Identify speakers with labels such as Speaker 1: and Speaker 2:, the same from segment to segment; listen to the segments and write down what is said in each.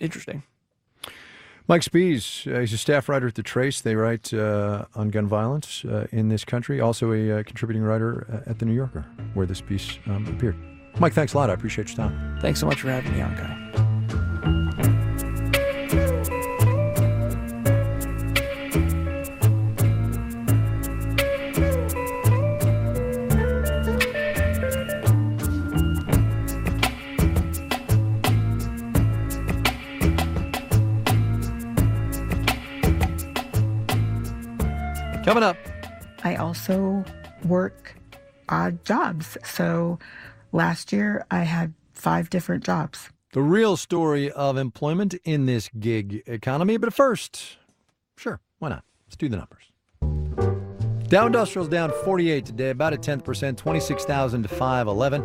Speaker 1: interesting.
Speaker 2: Mike Spees, he's a staff writer at The Trace. They write on gun violence in this country. Also a contributing writer at The New Yorker, where this piece appeared. Mike, thanks a lot. I appreciate your time.
Speaker 1: Thanks so much for having me on, Kai.
Speaker 2: Coming up.
Speaker 3: I also work odd jobs. So last year I had 5 different jobs.
Speaker 2: The real story of employment in this gig economy. But first, sure, why not? Let's do the numbers. Dow Industrial's down 48 today, about a 10%, 26,000 to 511.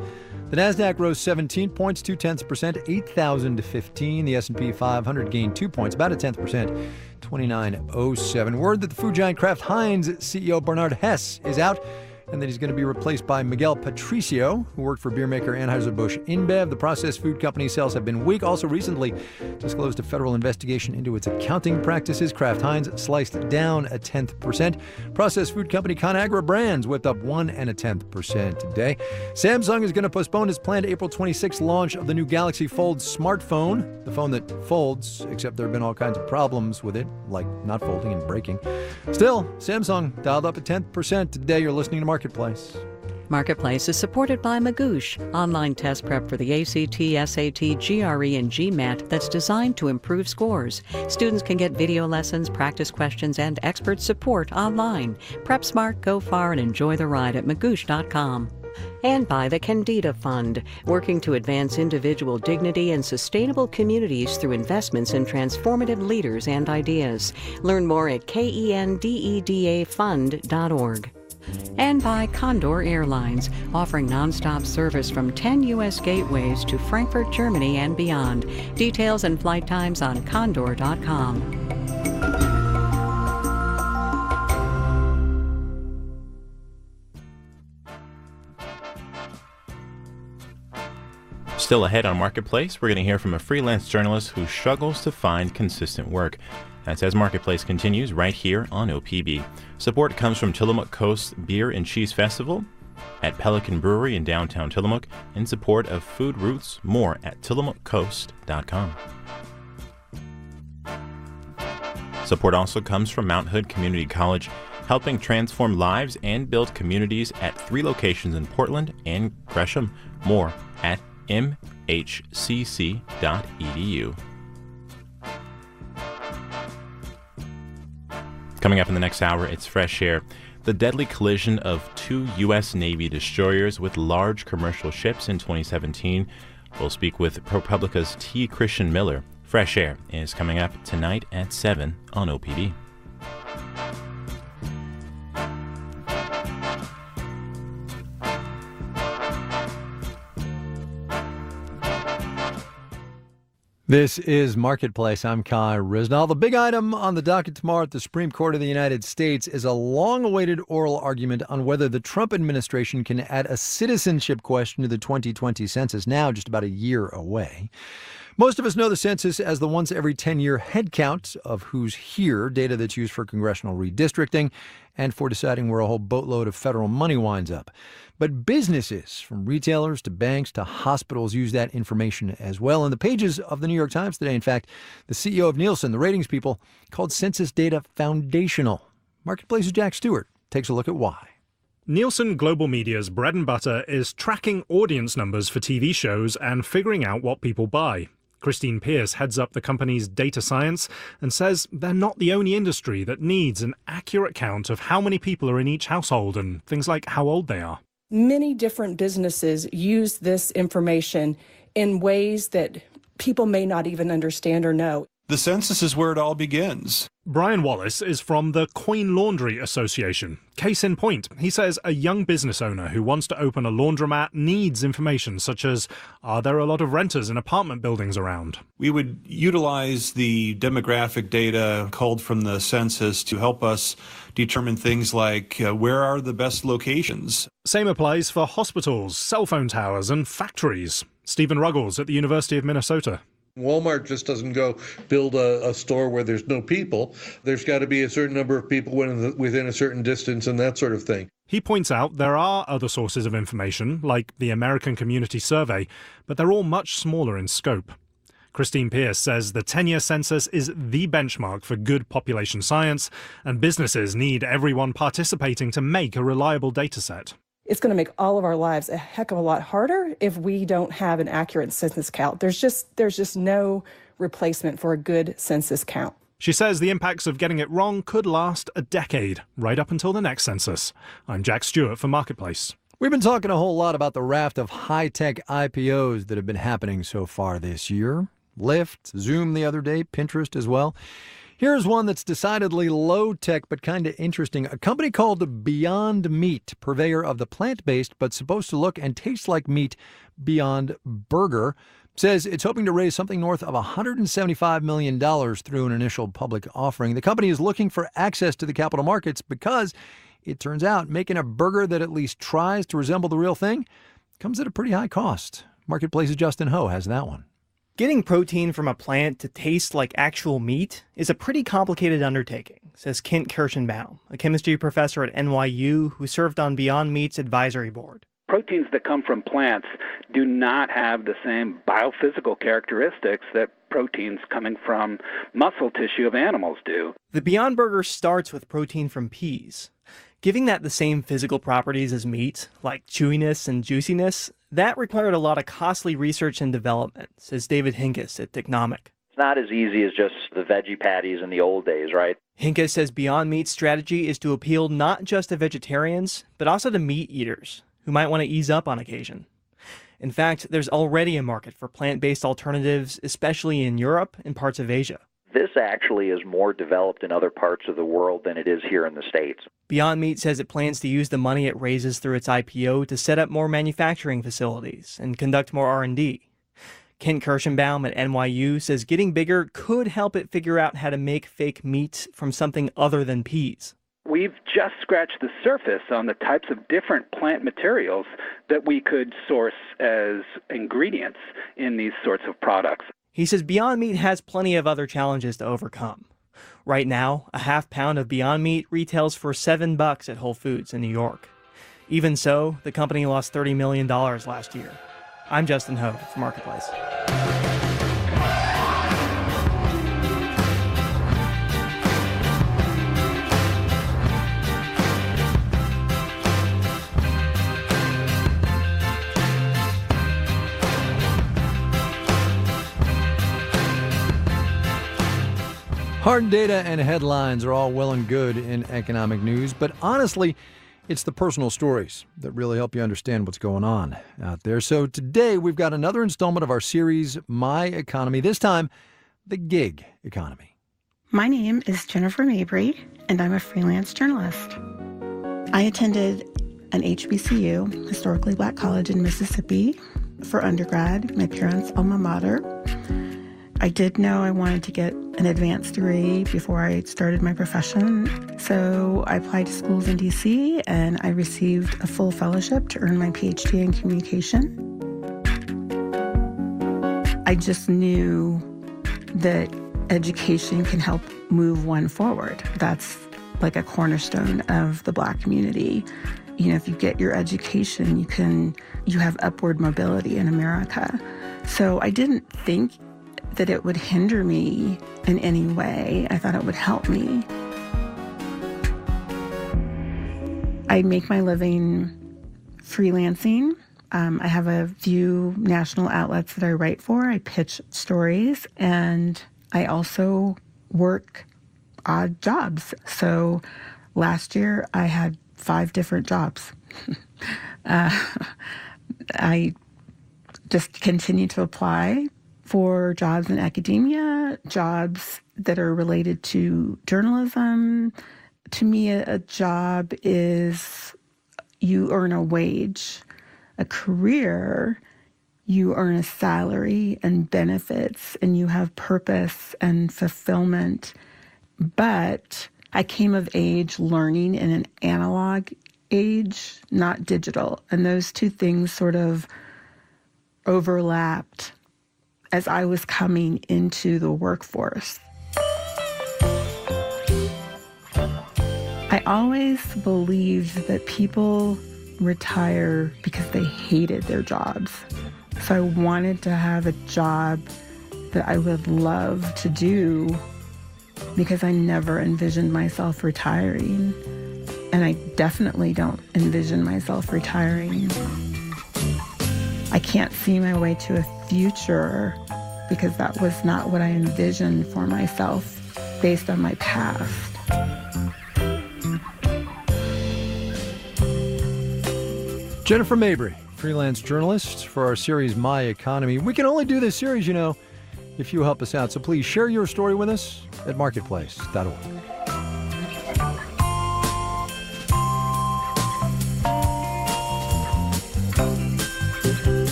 Speaker 2: The Nasdaq rose 17 points, 0.2%, 8,000 to 15. The S&P 500 gained 2 points, about a 10%, 2907. Word that the food giant Kraft Heinz CEO Bernard Hess is out, and that he's going to be replaced by Miguel Patricio, who worked for beer maker Anheuser-Busch InBev. The processed food company's sales have been weak. Also recently disclosed a federal investigation into its accounting practices. Kraft Heinz sliced down a 0.1%. Processed food company ConAgra Brands whipped up 1.1% today. Samsung is going to postpone its planned April 26th launch of the new Galaxy Fold smartphone. The phone that folds, except there have been all kinds of problems with it, like not folding and breaking. Still, Samsung dialed up a 10% today. You're listening to Marketplace.
Speaker 4: Marketplace is supported by Magoosh, online test prep for the ACT, SAT, GRE, and GMAT that's designed to improve scores. Students can get video lessons, practice questions, and expert support online. Prep smart, go far, and enjoy the ride at magoosh.com. And by the Candida Fund, working to advance individual dignity and sustainable communities through investments in transformative leaders and ideas. Learn more at kendedafund.org. And by Condor Airlines, offering nonstop service from 10 U.S. gateways to Frankfurt, Germany, and beyond. Details and flight times on condor.com.
Speaker 5: Still ahead on Marketplace, we're going to hear from a freelance journalist who struggles to find consistent work. That's as Marketplace continues right here on OPB. Support comes from Tillamook Coast Beer and Cheese Festival at Pelican Brewery in downtown Tillamook in support of Food Roots. More at tillamookcoast.com. Support also comes from Mount Hood Community College, helping transform lives and build communities at 3 locations in Portland and Gresham. More at mhcc.edu. Coming up in the next hour, it's Fresh Air. The deadly collision of 2 U.S. Navy destroyers with large commercial ships in 2017. We'll speak with ProPublica's T. Christian Miller. Fresh Air is coming up tonight at 7 on OPB.
Speaker 2: This is Marketplace. I'm Kai Risnall. The big item on the docket tomorrow at the Supreme Court of the United States is a long-awaited oral argument on whether the Trump administration can add a citizenship question to the 2020 census, now just about a year away. Most of us know the census as the once every 10-year head count of who's here, data that's used for congressional redistricting and for deciding where a whole boatload of federal money winds up. But businesses, from retailers to banks to hospitals, use that information as well. In the pages of the New York Times today, in fact, the CEO of Nielsen, the ratings people, called census data foundational. Marketplace's Jack Stewart takes a look at why.
Speaker 6: Nielsen Global Media's bread and butter is tracking audience numbers for TV shows and figuring out what people buy. Christine Pierce heads up the company's data science and says they're not the only industry that needs an accurate count of how many people are in each household and things like how old they are.
Speaker 7: Many different businesses use this information in ways that people may not even understand or know.
Speaker 8: The census is where it all begins.
Speaker 6: Brian Wallace is from the Coin Laundry Association. Case in point, he says a young business owner who wants to open a laundromat needs information such as, are there a lot of renters in apartment buildings around?
Speaker 8: We would utilize the demographic data culled from the census to help us determine things like where are the best locations.
Speaker 6: Same applies for hospitals, cell phone towers and factories. Stephen Ruggles at the University of Minnesota.
Speaker 1: Walmart just doesn't go build a store where there's no people. There's got to be a certain number of people within a certain distance and that sort of thing.
Speaker 6: He points out there are other sources of information, like the American Community Survey, but they're all much smaller in scope. Christine Pierce says the 10-year census is the benchmark for good population science, and businesses need everyone participating to make a reliable data set.
Speaker 7: It's going to make all of our lives a heck of a lot harder if we don't have an accurate census count. There's just no replacement for a good census count.
Speaker 6: She says the impacts of getting it wrong could last a decade, right up until the next census. I'm Jack Stewart for Marketplace.
Speaker 2: We've been talking a whole lot about the raft of high-tech IPOs that have been happening so far this year. Lyft, Zoom the other day, Pinterest as well. Here's one that's decidedly low-tech but kind of interesting. A company called Beyond Meat, purveyor of the plant-based but supposed to look and taste like meat Beyond Berger, says it's hoping to raise something north of $175 million through an initial public offering. The company is looking for access to the capital markets because it turns out making a burger that at least tries to resemble the real thing comes at a pretty high cost. Marketplace's Justin Ho has that one.
Speaker 9: Getting protein from a plant to taste like actual meat is a pretty complicated undertaking, says Kent Kirschenbaum, a chemistry professor at NYU who served on Beyond Meat's advisory board.
Speaker 10: Proteins that come from plants do not have the same biophysical characteristics that proteins coming from muscle tissue of animals do.
Speaker 9: The Beyond Burger starts with protein from peas. Giving that the same physical properties as meat, like chewiness and juiciness, that required a lot of costly research and development, says David Hinkes at Technomic.
Speaker 11: It's not as easy as just the veggie patties in the old days, right?
Speaker 9: Hinkes says Beyond Meat's strategy is to appeal not just to vegetarians, but also to meat eaters who might want to ease up on occasion. In fact, there's already a market for plant-based alternatives, especially in Europe and parts of Asia.
Speaker 11: This actually is more developed in other parts of the world than it is here in the States.
Speaker 9: Beyond Meat says it plans to use the money it raises through its IPO to set up more manufacturing facilities and conduct more R&D. Kent Kirschenbaum at NYU says getting bigger could help it figure out how to make fake meat from something other than peas.
Speaker 10: We've just scratched the surface on the types of different plant materials that we could source as ingredients in these sorts of products.
Speaker 9: He says Beyond Meat has plenty of other challenges to overcome. Right now, a half pound of Beyond Meat retails for $7 at Whole Foods in New York. Even so, the company lost $30 million last year. I'm Justin Ho for Marketplace.
Speaker 2: Hard data and headlines are all well and good in economic news, but honestly, it's the personal stories that really help you understand what's going on out there. So today we've got another installment of our series, My Economy, this time the gig economy.
Speaker 3: My name is Jennifer Mabry, and I'm a freelance journalist. I attended an HBCU, historically black college in Mississippi, for undergrad, my parents' alma mater. I did know I wanted to get an advanced degree before I started my profession, so I applied to schools in D.C. and I received a full fellowship to earn my PhD in communication. I just knew that education can help move one forward. That's like a cornerstone of the Black community. You know, if you get your education, you have upward mobility in America. So I didn't think that it would hinder me in any way. I thought it would help me. I make my living freelancing. I have a few national outlets that I write for. I pitch stories, and I also work odd jobs. So last year I had 5 different jobs. I just continue to apply for jobs in academia, jobs that are related to journalism. To me, a job is you earn a wage. A career, you earn a salary and benefits, and you have purpose and fulfillment. But I came of age learning in an analog age, not digital. And those two things sort of overlapped. as I was coming into the workforce. I always believed that people retire because they hated their jobs. So I wanted to have a job that I would love to do because I never envisioned myself retiring. And I definitely don't envision myself retiring. I can't see my way to a future because that was not what I envisioned for myself based on my past.
Speaker 2: Jennifer Mabry, freelance journalist for our series My Economy. We can only do this series, if you help us out. So please share your story with us at marketplace.org.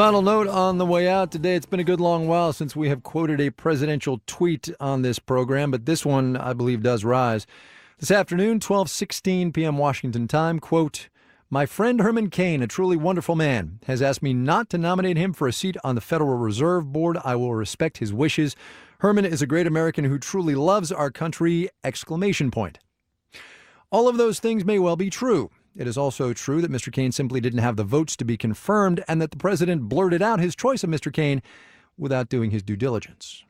Speaker 2: Final note on the way out today. It's been a good long while since we have quoted a presidential tweet on this program, but this one, I believe, does rise. This afternoon, 12:16 p.m. Washington time, quote, "My friend Herman Cain, a truly wonderful man, has asked me not to nominate him for a seat on the Federal Reserve Board. I will respect his wishes. Herman is a great American who truly loves our country!" Exclamation point. All of those things may well be true. It is also true that Mr. Cain simply didn't have the votes to be confirmed and that the president blurted out his choice of Mr. Cain without doing his due diligence.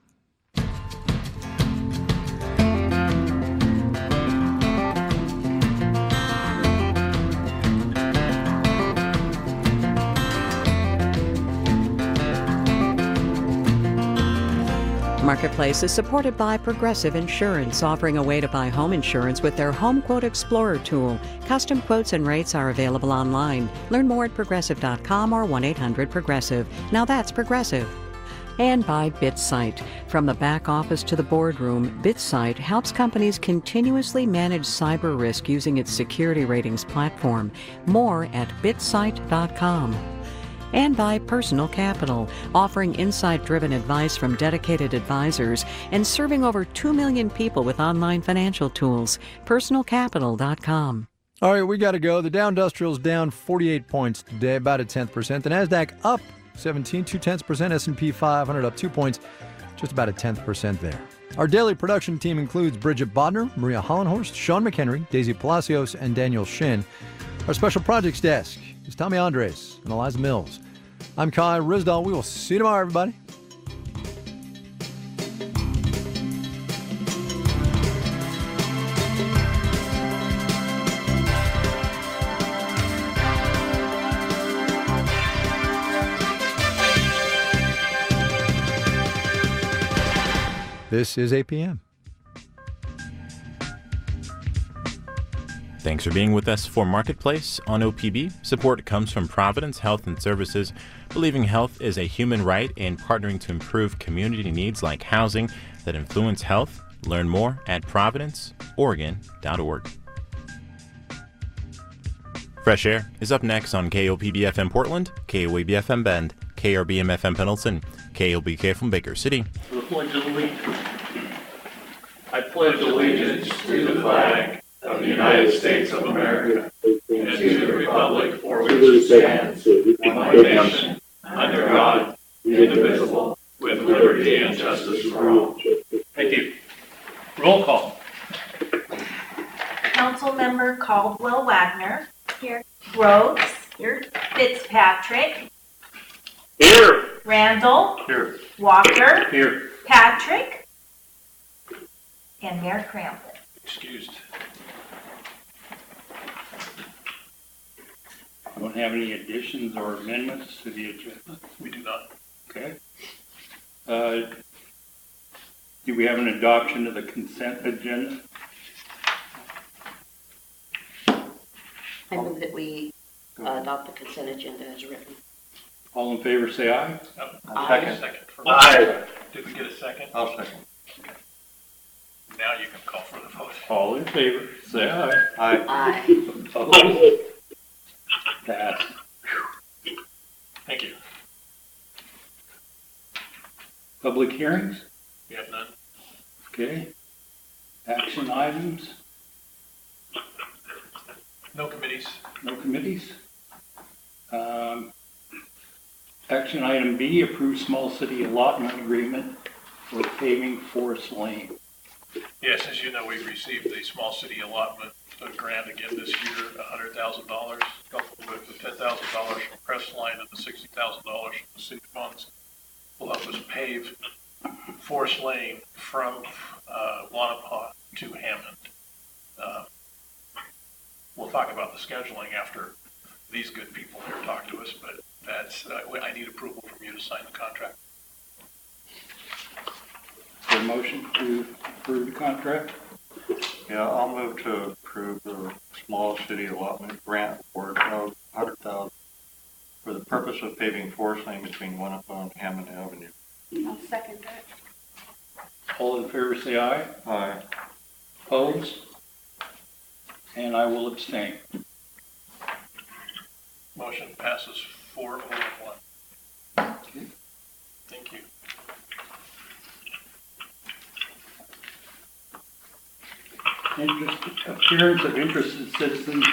Speaker 4: Marketplace is supported by Progressive Insurance, offering a way to buy home insurance with their Home Quote Explorer tool. Custom quotes and rates are available online. Learn more at progressive.com or 1-800-PROGRESSIVE. Now that's Progressive. And by BitSight. From the back office to the boardroom, BitSight helps companies continuously manage cyber risk using its security ratings platform. More at bitsight.com. And by Personal Capital, offering insight-driven advice from dedicated advisors and serving over 2 million people with online financial tools. PersonalCapital.com.
Speaker 2: All right, we got to go. The Dow Industrial's down 48 points today, about a 0.1%. The Nasdaq up 17, 0.2%. S&P 500 up 2 points, just about a 0.1% there. Our daily production team includes Bridget Bodner, Maria Hollenhorst, Sean McHenry, Daisy Palacios, and Daniel Shin. Our special projects desk is Tommy Andres and Eliza Mills. I'm Kai Risdall. We will see you tomorrow, everybody. This is APM.
Speaker 5: Thanks for being with us for Marketplace on OPB. Support comes from Providence Health and Services, believing health is a human right and partnering to improve community needs like housing that influence health. Learn more at providenceoregon.org. Fresh Air is up next on KOPB-FM Portland, KOAB-FM Bend, KRBM-FM Pendleton, KLBK from Baker City.
Speaker 12: I pledge allegiance to the flag of the United States of America and to the republic for which it stands, one nation, under God, indivisible, with liberty and justice for all. Thank you. Roll call.
Speaker 13: Councilmember Caldwell Wagner. Here. Rhodes. Here. Fitzpatrick.
Speaker 12: Here.
Speaker 13: Randall.
Speaker 12: Here.
Speaker 13: Walker.
Speaker 12: Here.
Speaker 13: Patrick. And Mayor Crampton.
Speaker 12: Excused. Don't have any additions or amendments to the agenda? We do not. Okay. Do we have an adoption of the consent agenda?
Speaker 14: I move that we adopt the consent agenda as written.
Speaker 12: All in favor, say aye.
Speaker 14: Aye.
Speaker 12: Second. Aye. Did we get a second? I'll second. Okay. Now you can call for the vote. All in favor, say aye. Aye.
Speaker 14: Aye.
Speaker 12: Opposed? Passed. Thank you. Public hearings? We have none. Okay. Action items? No committees.
Speaker 15: No committees. Action item B, approve small city allotment agreement for paving Forest Lane.
Speaker 12: Yes, as you know, we've received the small city allotment grant again this year, $100,000, coupled with the $10,000 from Crestline and the $60,000 from the city funds will help us pave Forest Lane from Wanapah to Hammond. We'll talk about the scheduling after these good people here talk to us, but that's I need approval from you to sign the contract.
Speaker 15: Is there a motion to approve the contract?
Speaker 16: Yeah, I'll move to approve the small city allotment grant for $100,000 for the purpose of paving Forest Lane between Winterbottom and Hammond Avenue.
Speaker 14: I'll second that.
Speaker 15: All in favor say aye.
Speaker 16: Aye.
Speaker 15: Opposed? And I will abstain.
Speaker 12: Motion passes 4-1.
Speaker 15: Okay.
Speaker 12: Thank you.
Speaker 15: Appearance of interested citizens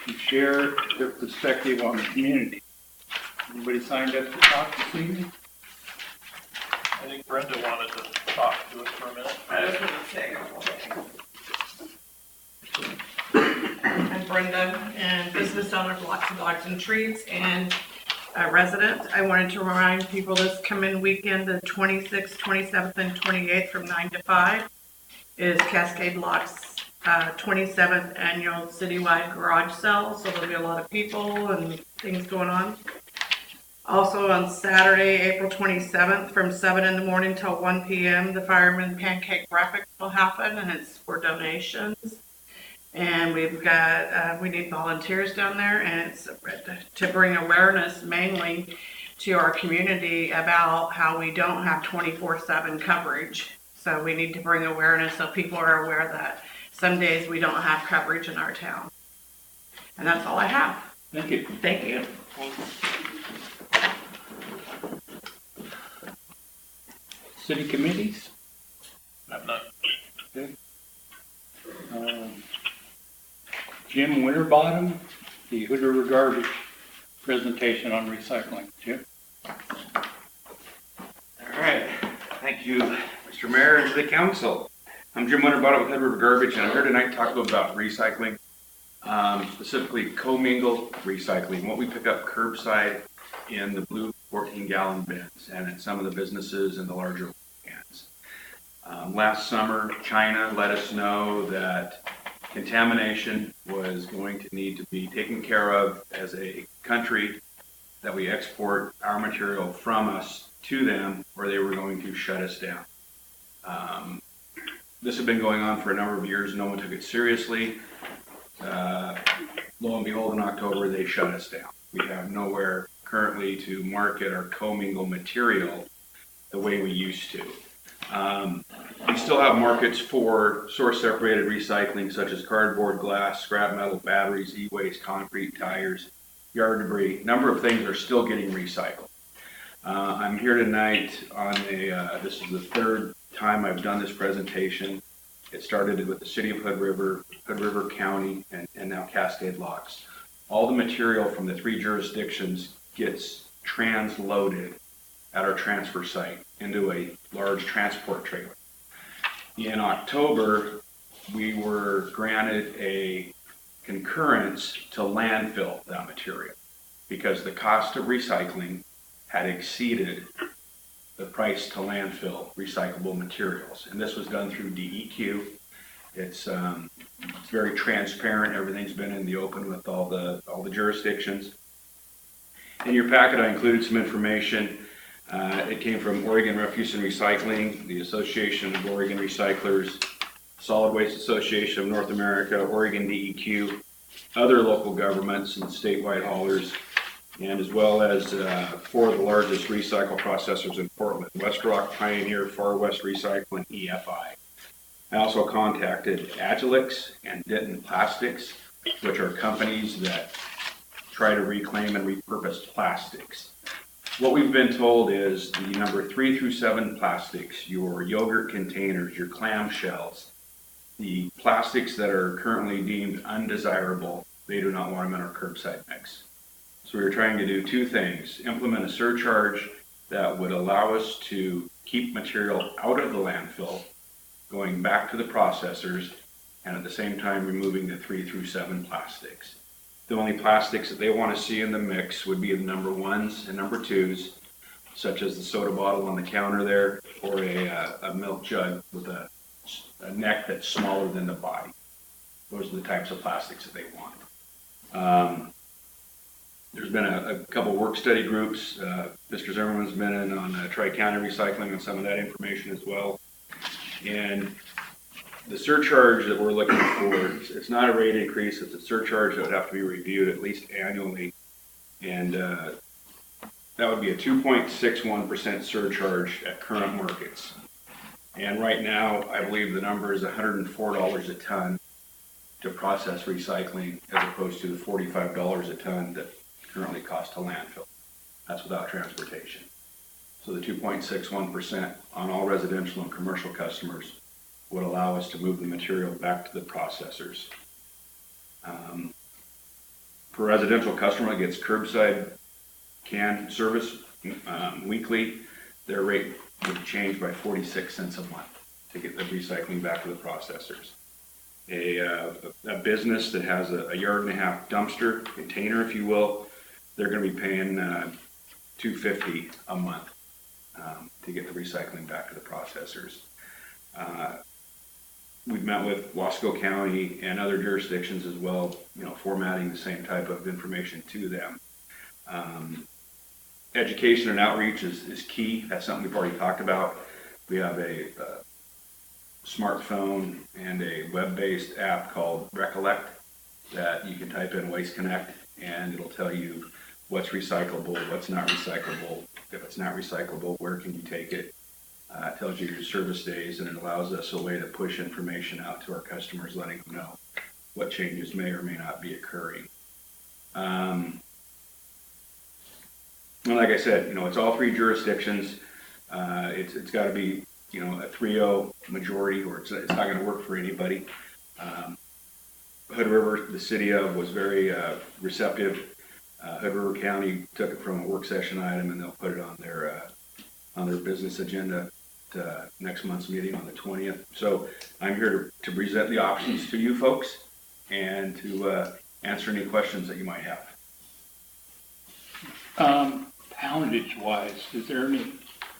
Speaker 15: to share their perspective on the community. Anybody signed up to talk this evening?
Speaker 12: I think Brenda wanted to talk to us for a minute.
Speaker 17: I was going to say I'm Brenda, and business owner of Lots of Dogs and Treats, and a resident. I wanted to remind people this coming weekend, the 26th, 27th, and 28th from 9 to 5 is Cascade Locks 27th annual citywide garage sale. So there'll be a lot of people and things going on. Also on Saturday, April 27th, from 7 in the morning till 1 p.m., the Fireman Pancake Breakfast will happen, and it's for donations. And we've got, we need volunteers down there, and it's to bring awareness mainly to our community about how we don't have 24/7 coverage. So we need to bring awareness so people are aware that some days we don't have coverage in our town. And that's all I have.
Speaker 15: Thank you.
Speaker 17: Thank you.
Speaker 15: City committees?
Speaker 12: I'm not.
Speaker 15: Okay. Jim Winterbottom, the Hood River Garbage presentation on recycling. Jim?
Speaker 18: All right. Thank you, Mr. Mayor and the council. I'm Jim Winterbottom with Hood River Garbage, and I'm here tonight to talk about recycling, specifically commingled recycling, what we pick up curbside in the blue 14-gallon bins and in some of the businesses in the larger cans. Last summer, China let us know that contamination was going to need to be taken care of as a country, that we export our material from us to them, or they were going to shut us down. This had been going on for a number of years. No one took it seriously. Lo and behold, in October, they shut us down. We have nowhere currently to market our commingle material the way we used to. We still have markets for source-separated recycling, such as cardboard, glass, scrap metal, batteries, e-waste, concrete, tires, yard debris. A number of things are still getting recycled. I'm here tonight on this is the third time I've done this presentation. It started with the City of Hood River County, and now Cascade Locks. All the material from the 3 jurisdictions gets transloaded at our transfer site into a large transport trailer. In October, we were granted a concurrence to landfill that material because the cost of recycling had exceeded the price to landfill recyclable materials. And this was done through DEQ. It's very transparent. Everything's been in the open with all the jurisdictions. In your packet, I included some information. It came from Oregon Refuse and Recycling, the Association of Oregon Recyclers, Solid Waste Association of North America, Oregon DEQ, other local governments and statewide haulers, and as well as 4 of the largest recycle processors in Portland, West Rock, Pioneer, Far West Recycle, and EFI. I also contacted Agilix and Denton Plastics, which are companies that try to reclaim and repurpose plastics. What we've been told is the number 3 through 7 plastics, your yogurt containers, your clam shells, the plastics that are currently deemed undesirable they do not want them in our curbside mix. So we were trying to do two things: implement a surcharge that would allow us to keep material out of the landfill, going back to the processors, and at the same time removing the 3 through 7 plastics. The only plastics that they want to see in the mix would be the number 1s and number 2s, such as the soda bottle on the counter there, or a milk jug with a neck that's smaller than the body. Those are the types of plastics that they want. There's been a couple work study groups. Mr. Zimmerman's been in on Tri-County recycling and some of that information as well. And the surcharge that we're looking for, it's not a rate increase, it's a surcharge that would have to be reviewed at least annually. And that would be a 2.61% surcharge at current markets. And right now, I believe the number is $104 a ton to process recycling, as opposed to the $45 a ton that currently cost to landfill. That's without transportation. So the 2.61% on all residential and commercial customers would allow us to move the material back to the processors. For a residential customer that gets curbside can service weekly, their rate would change by 46 cents a month to get the recycling back to the processors. A business that has a 1.5 yard dumpster container, if you will, they're going to be paying $2.50 a month to get the recycling back to the processors. We've met with Wasco County and other jurisdictions as well, formatting the same type of information to them. Education and outreach is key. That's something we've already talked about. We have a smartphone and a web-based app called Recollect that you can type in Waste Connect, and it'll tell you what's recyclable, what's not recyclable. If it's not recyclable, where can you take it? It tells you your service days, and it allows us a way to push information out to our customers, letting them know what changes may or may not be occurring. And like I said, it's all 3 jurisdictions. It's got to be, a 3-0 majority, or it's not going to work for anybody. Hood River, the city of, was very receptive. Hood River County took it from a work session item, and they'll put it on their business agenda next month's meeting on the 20th. So I'm here to present the options to you folks and to answer any questions that you might have.
Speaker 15: Poundage wise, is there any,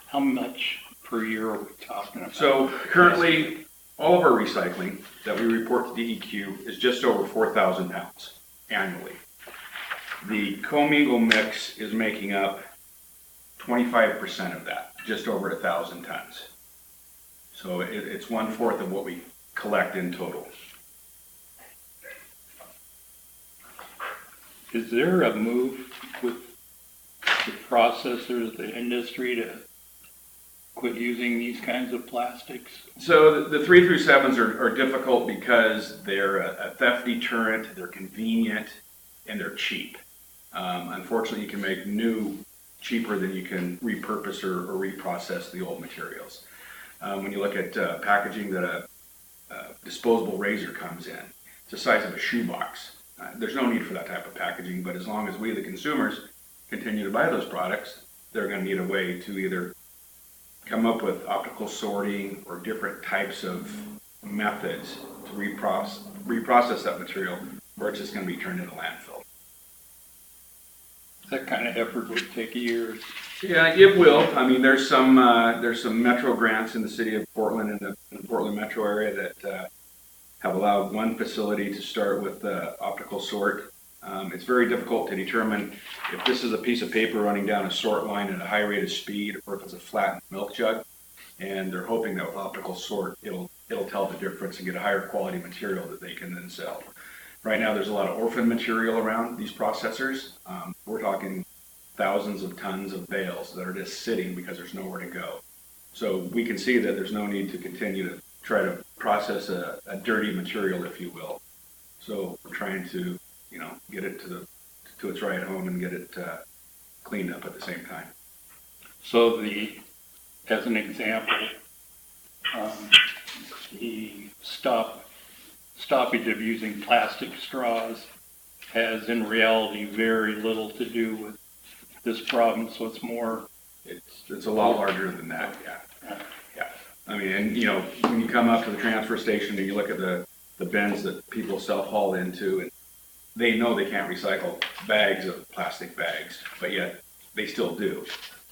Speaker 15: how much per year are we talking about?
Speaker 18: So currently, all of our recycling that we report to DEQ is just over 4,000 pounds annually. The commingle mix is making up 25% of that, just over 1,000 tons. So it's 1/4 of what we collect in total.
Speaker 15: Is there a move with the processors, the industry, to quit using these kinds of plastics?
Speaker 18: So the 3 through 7s are difficult because they're a theft deterrent, they're convenient, and they're cheap. Unfortunately, you can make new cheaper than you can repurpose or reprocess the old materials. When you look at packaging that a disposable razor comes in, it's the size of a shoebox. There's no need for that type of packaging, but as long as we, the consumers, continue to buy those products, they're going to need a way to either come up with optical sorting or different types of methods to reprocess that material, or it's just going to be turned into landfill.
Speaker 15: That kind of effort would take years.
Speaker 18: Yeah, it will. I mean, there's some metro grants in the city of Portland, in the Portland metro area, that have allowed one facility to start with optical sort. It's very difficult to determine if this is a piece of paper running down a sort line at a high rate of speed, or if it's a flat milk jug. And they're hoping that with optical sort, it'll tell the difference and get a higher quality material that they can then sell. Right now, there's a lot of orphan material around these processors. We're talking thousands of tons of bales that are just sitting because there's nowhere to go. So we can see that there's no need to continue to try to process a dirty material, if you will. So we're trying to, get it to its right home and get it cleaned up at the same time.
Speaker 15: So as an example, the stoppage of using plastic straws has in reality very little to do with this problem, so it's more.
Speaker 18: It's a lot larger than that, yeah. I mean, and you know, when you come up to the transfer station and you look at the bins that people self-haul into, and they know they can't recycle bags of plastic bags, but yet they still do.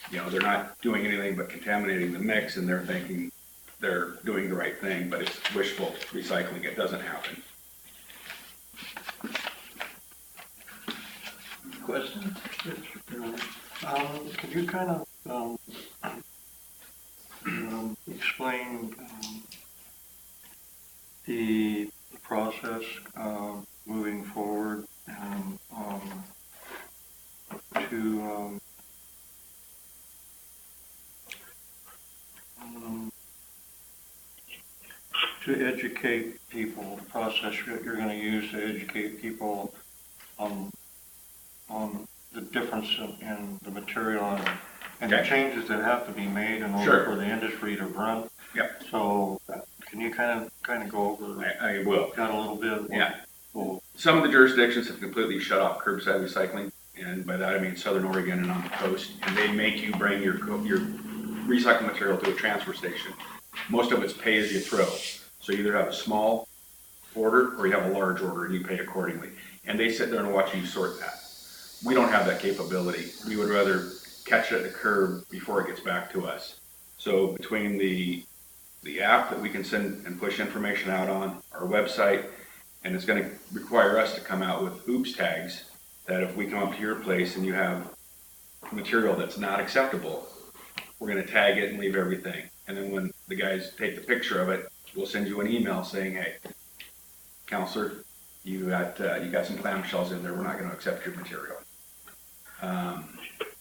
Speaker 18: You know, they're not doing anything but contaminating the mix, and they're thinking they're doing the right thing, but it's wishful recycling. It doesn't happen.
Speaker 15: Question?
Speaker 16: Could you kind of explain the process moving forward to educate people, the process you're going to use to educate people on the difference in the material and the changes that have to be made in order for the industry to run.
Speaker 18: Yep.
Speaker 16: So can you kind of go over
Speaker 18: I will.
Speaker 16: that a little bit?
Speaker 18: Yeah. Well, some of the jurisdictions have completely shut off curbside recycling, and by that I mean Southern Oregon and on the coast, and they make you bring your recycled material to a transfer station. Most of it's pay as you throw. So you either have a small order or you have a large order and you pay accordingly. And they sit there and watch you sort that. We don't have that capability. We would rather catch it at the curb before it gets back to us. So between the app that we can send and push information out on, our website, and it's going to require us to come out with oops tags that if we come up to your place and you have material that's not acceptable, we're going to tag it and leave everything. And then when the guys take the picture of it, we'll send you an email saying, hey, counselor, you got some clamshells in there. We're not going to accept your material.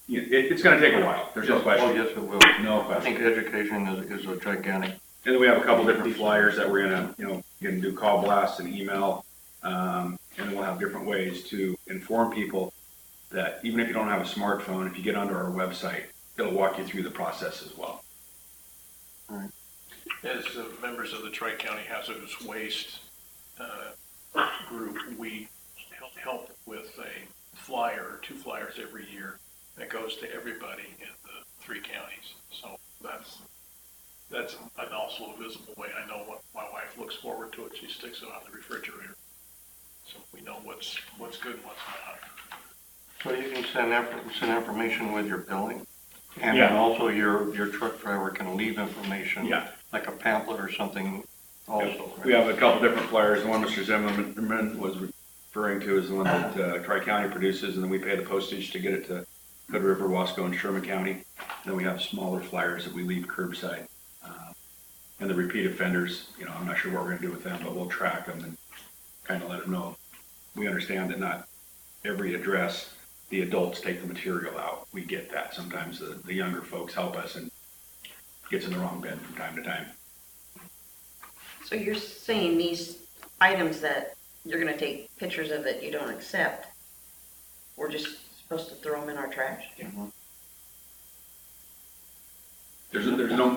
Speaker 18: It's going to take a while. There's no question.
Speaker 16: Oh, yes, it will.
Speaker 18: No question.
Speaker 16: I think education is a gigantic.
Speaker 18: And then we have a couple different flyers that we're going to, do call blasts and email. And then we'll have different ways to inform people that even if you don't have a smartphone, if you get onto our website, it'll walk you through the process as well.
Speaker 16: All right.
Speaker 19: As members of the Tri-County Hazardous Waste group, we help with a flyer or 2 flyers every year that goes to everybody in the 3 counties. So that's an also a visible way. I know what my wife looks forward to it. She sticks it on the refrigerator, so we know what's good and what's not.
Speaker 16: So you can send information with your billing, and then also your truck driver can leave information, like a pamphlet or something. Also, right?
Speaker 18: We have a couple different flyers. The one Mr. Zimmerman was referring to is the one that Tri-County produces, and then we pay the postage to get it to Hood River, Wasco, and Sherman County. And then we have smaller flyers that we leave curbside. And the repeat offenders, I'm not sure what we're going to do with them, but we'll track them and kind of let them know. We understand that not every address the adults take the material out. We get that. Sometimes the younger folks help us and gets in the wrong bin from time to time.
Speaker 14: So you're saying these items that you're going to take pictures of that you don't accept, we're just supposed to throw them in our trash?
Speaker 18: Mm-hmm. There's no,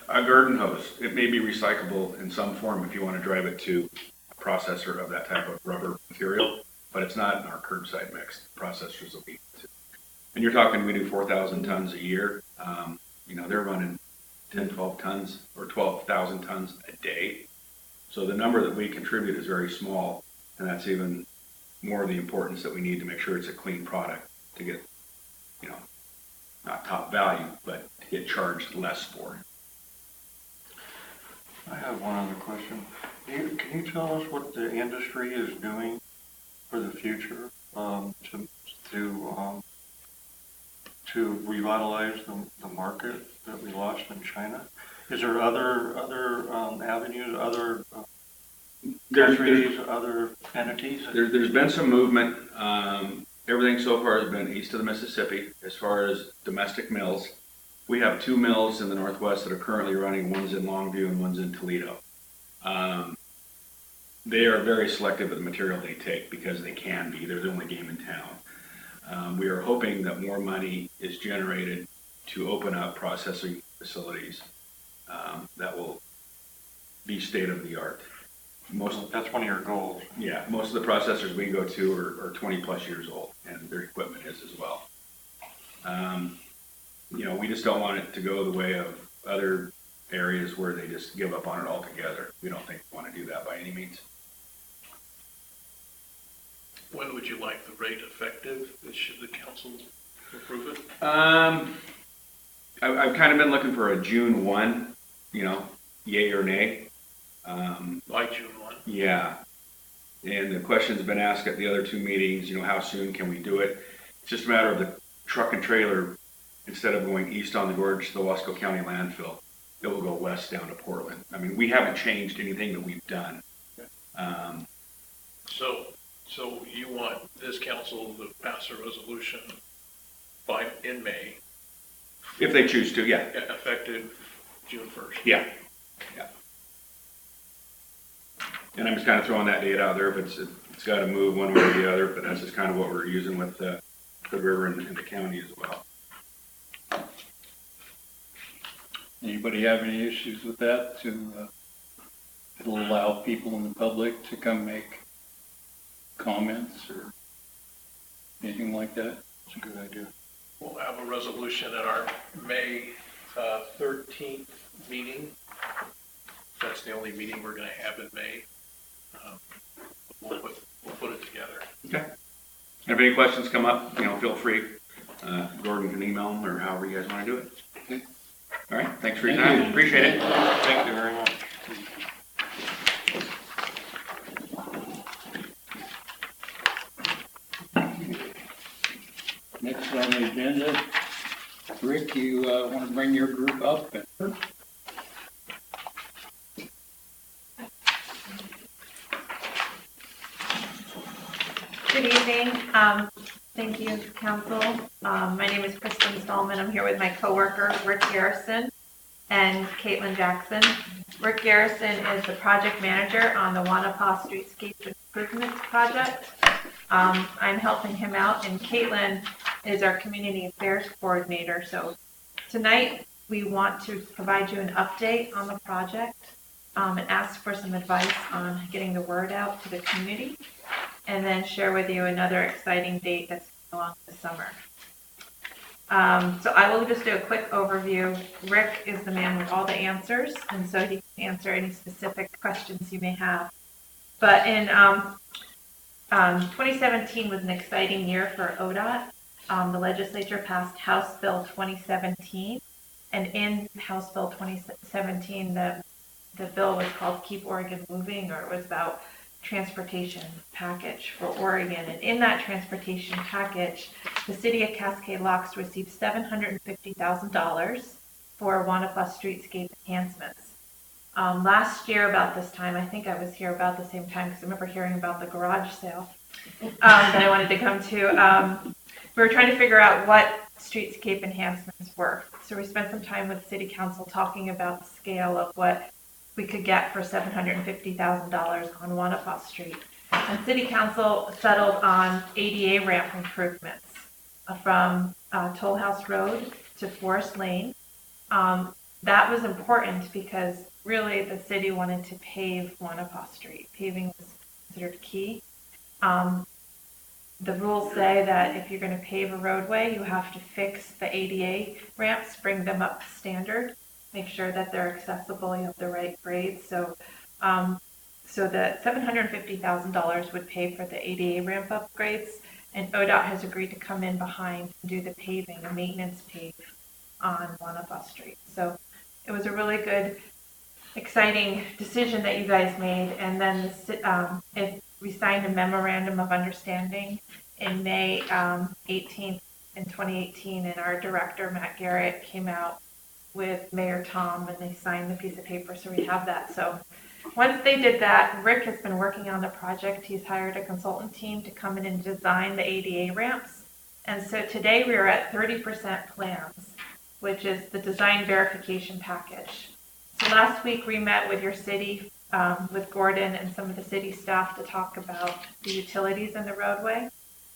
Speaker 18: a garden hose, it may be recyclable in some form if you want to drive it to a processor of that type of rubber material, but it's not in our curbside mix. Processors will be. And you're talking, we do 4,000 tons a year. They're running 10, 12 tons or 12,000 tons a day. So the number that we contribute is very small, and that's even more of the importance that we need to make sure it's a clean product to get, not top value, but to get charged less for.
Speaker 16: I have one other question. Can you tell us what the industry is doing for the future to revitalize the market that we lost in China? Is there other avenues, other countries, other entities?
Speaker 18: There's been some movement. Everything so far has been east of the Mississippi as far as domestic mills. We have 2 mills in the Northwest that are currently running. One's in Longview and one's in Toledo. They are very selective of the material they take because they can be. They're the only game in town. We are hoping that more money is generated to open up processing facilities that will be state of the art.
Speaker 16: That's one of your goals.
Speaker 18: Yeah, most of the processors we go to are 20 plus years old, and their equipment is as well. We just don't want it to go the way of other areas where they just give up on it altogether. We don't think we want to do that by any means.
Speaker 19: When would you like the rate effective? Should the council approve it?
Speaker 18: I've kind of been looking for a June 1, yay or nay.
Speaker 19: By June 1?
Speaker 18: Yeah. And the question's been asked at the other two meetings, how soon can we do it? It's just a matter of the truck and trailer, instead of going east on the gorge to the Wasco County landfill, it will go west down to Portland. I mean, we haven't changed anything that we've done.
Speaker 19: So you want this council to pass a resolution in May?
Speaker 18: If they choose to, yeah.
Speaker 19: Effective June 1st?
Speaker 18: Yeah. And I'm just kind of throwing that date out there, but it's got to move one way or the other, but that's just kind of what we're using with the river and the county as well.
Speaker 15: Anybody have any issues with that? It'll allow people in the public to come make comments or anything like that?
Speaker 16: It's a good idea.
Speaker 19: We'll have a resolution at our May 13th meeting. That's the only meeting we're going to have in May. We'll put it together.
Speaker 18: Okay. If any questions come up, feel free. Gordon can email them or however you guys want to do it. Okay. All right. Thanks for your time. Appreciate it.
Speaker 16: Thank you very much.
Speaker 15: Next on the agenda, Rick, you want to bring your group up?
Speaker 13: Good evening. Thank you, Council. My name is Kristen Stallman. I'm here with my coworker, Rick Garrison and Caitlin Jackson. Rick Garrison is the project manager on the Wanapa Streetscape Improvements Project. I'm helping him out, and Caitlin is our community affairs coordinator. So tonight we want to provide you an update on the project and ask for some advice on getting the word out to the community, and then share with you another exciting date that's along the summer. So I will just do a quick overview. Rick is the man with all the answers, and so he can answer any specific questions you may have. But in 2017 was an exciting year for ODOT. The legislature passed House Bill 2017, and in House Bill 2017, the bill was called Keep Oregon Moving, or it was about transportation package for Oregon. And in that transportation package, the city of Cascade Locks received $750,000 for Wanapa streetscape enhancements. Last year about this time, I think I was here about the same time because I remember hearing about the garage sale that I wanted to come to. We were trying to figure out what streetscape enhancements were. So we spent some time with City Council talking about the scale of what we could get for $750,000 on Wanapa Street. And City Council settled on ADA ramp improvements from Toll House Road to Forest Lane. That was important because really the city wanted to pave Wanapa Street. Paving was considered key. The rules say that if you're going to pave a roadway, you have to fix the ADA ramps, bring them up to standard, make sure that they're accessible, you have the right grades. So the $750,000 would pay for the ADA ramp upgrades, and ODOT has agreed to come in behind and do the paving, the maintenance pave on Wanapa Street. So it was a really good, exciting decision that you guys made. And then we signed a memorandum of understanding in May 18th in 2018, and our director, Matt Garrett, came out with Mayor Tom, and they signed the piece of paper, so we have that. So once they did that, Rick has been working on the project. He's hired a consultant team to come in and design the ADA ramps. And so today we are at 30% plans, which is the design verification package. So last week we met with your city, with Gordon and some of the city staff to talk about the utilities in the roadway,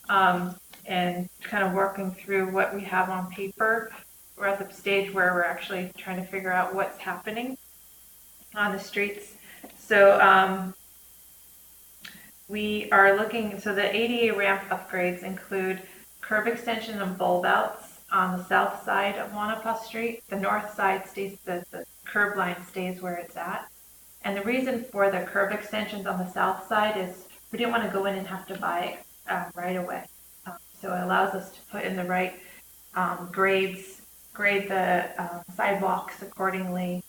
Speaker 13: and kind of working through what we have on paper. We're at the stage where we're actually trying to figure out what's happening on the streets. So We are looking, so the ADA ramp upgrades include curb extension and bulb outs on the south side of Wanapa Street. The north side stays, the curb line stays where it's at. And the reason for the curb extensions on the south side is we didn't want to go in and have to buy it right away. So it allows us to put in the right grade the sidewalks accordingly.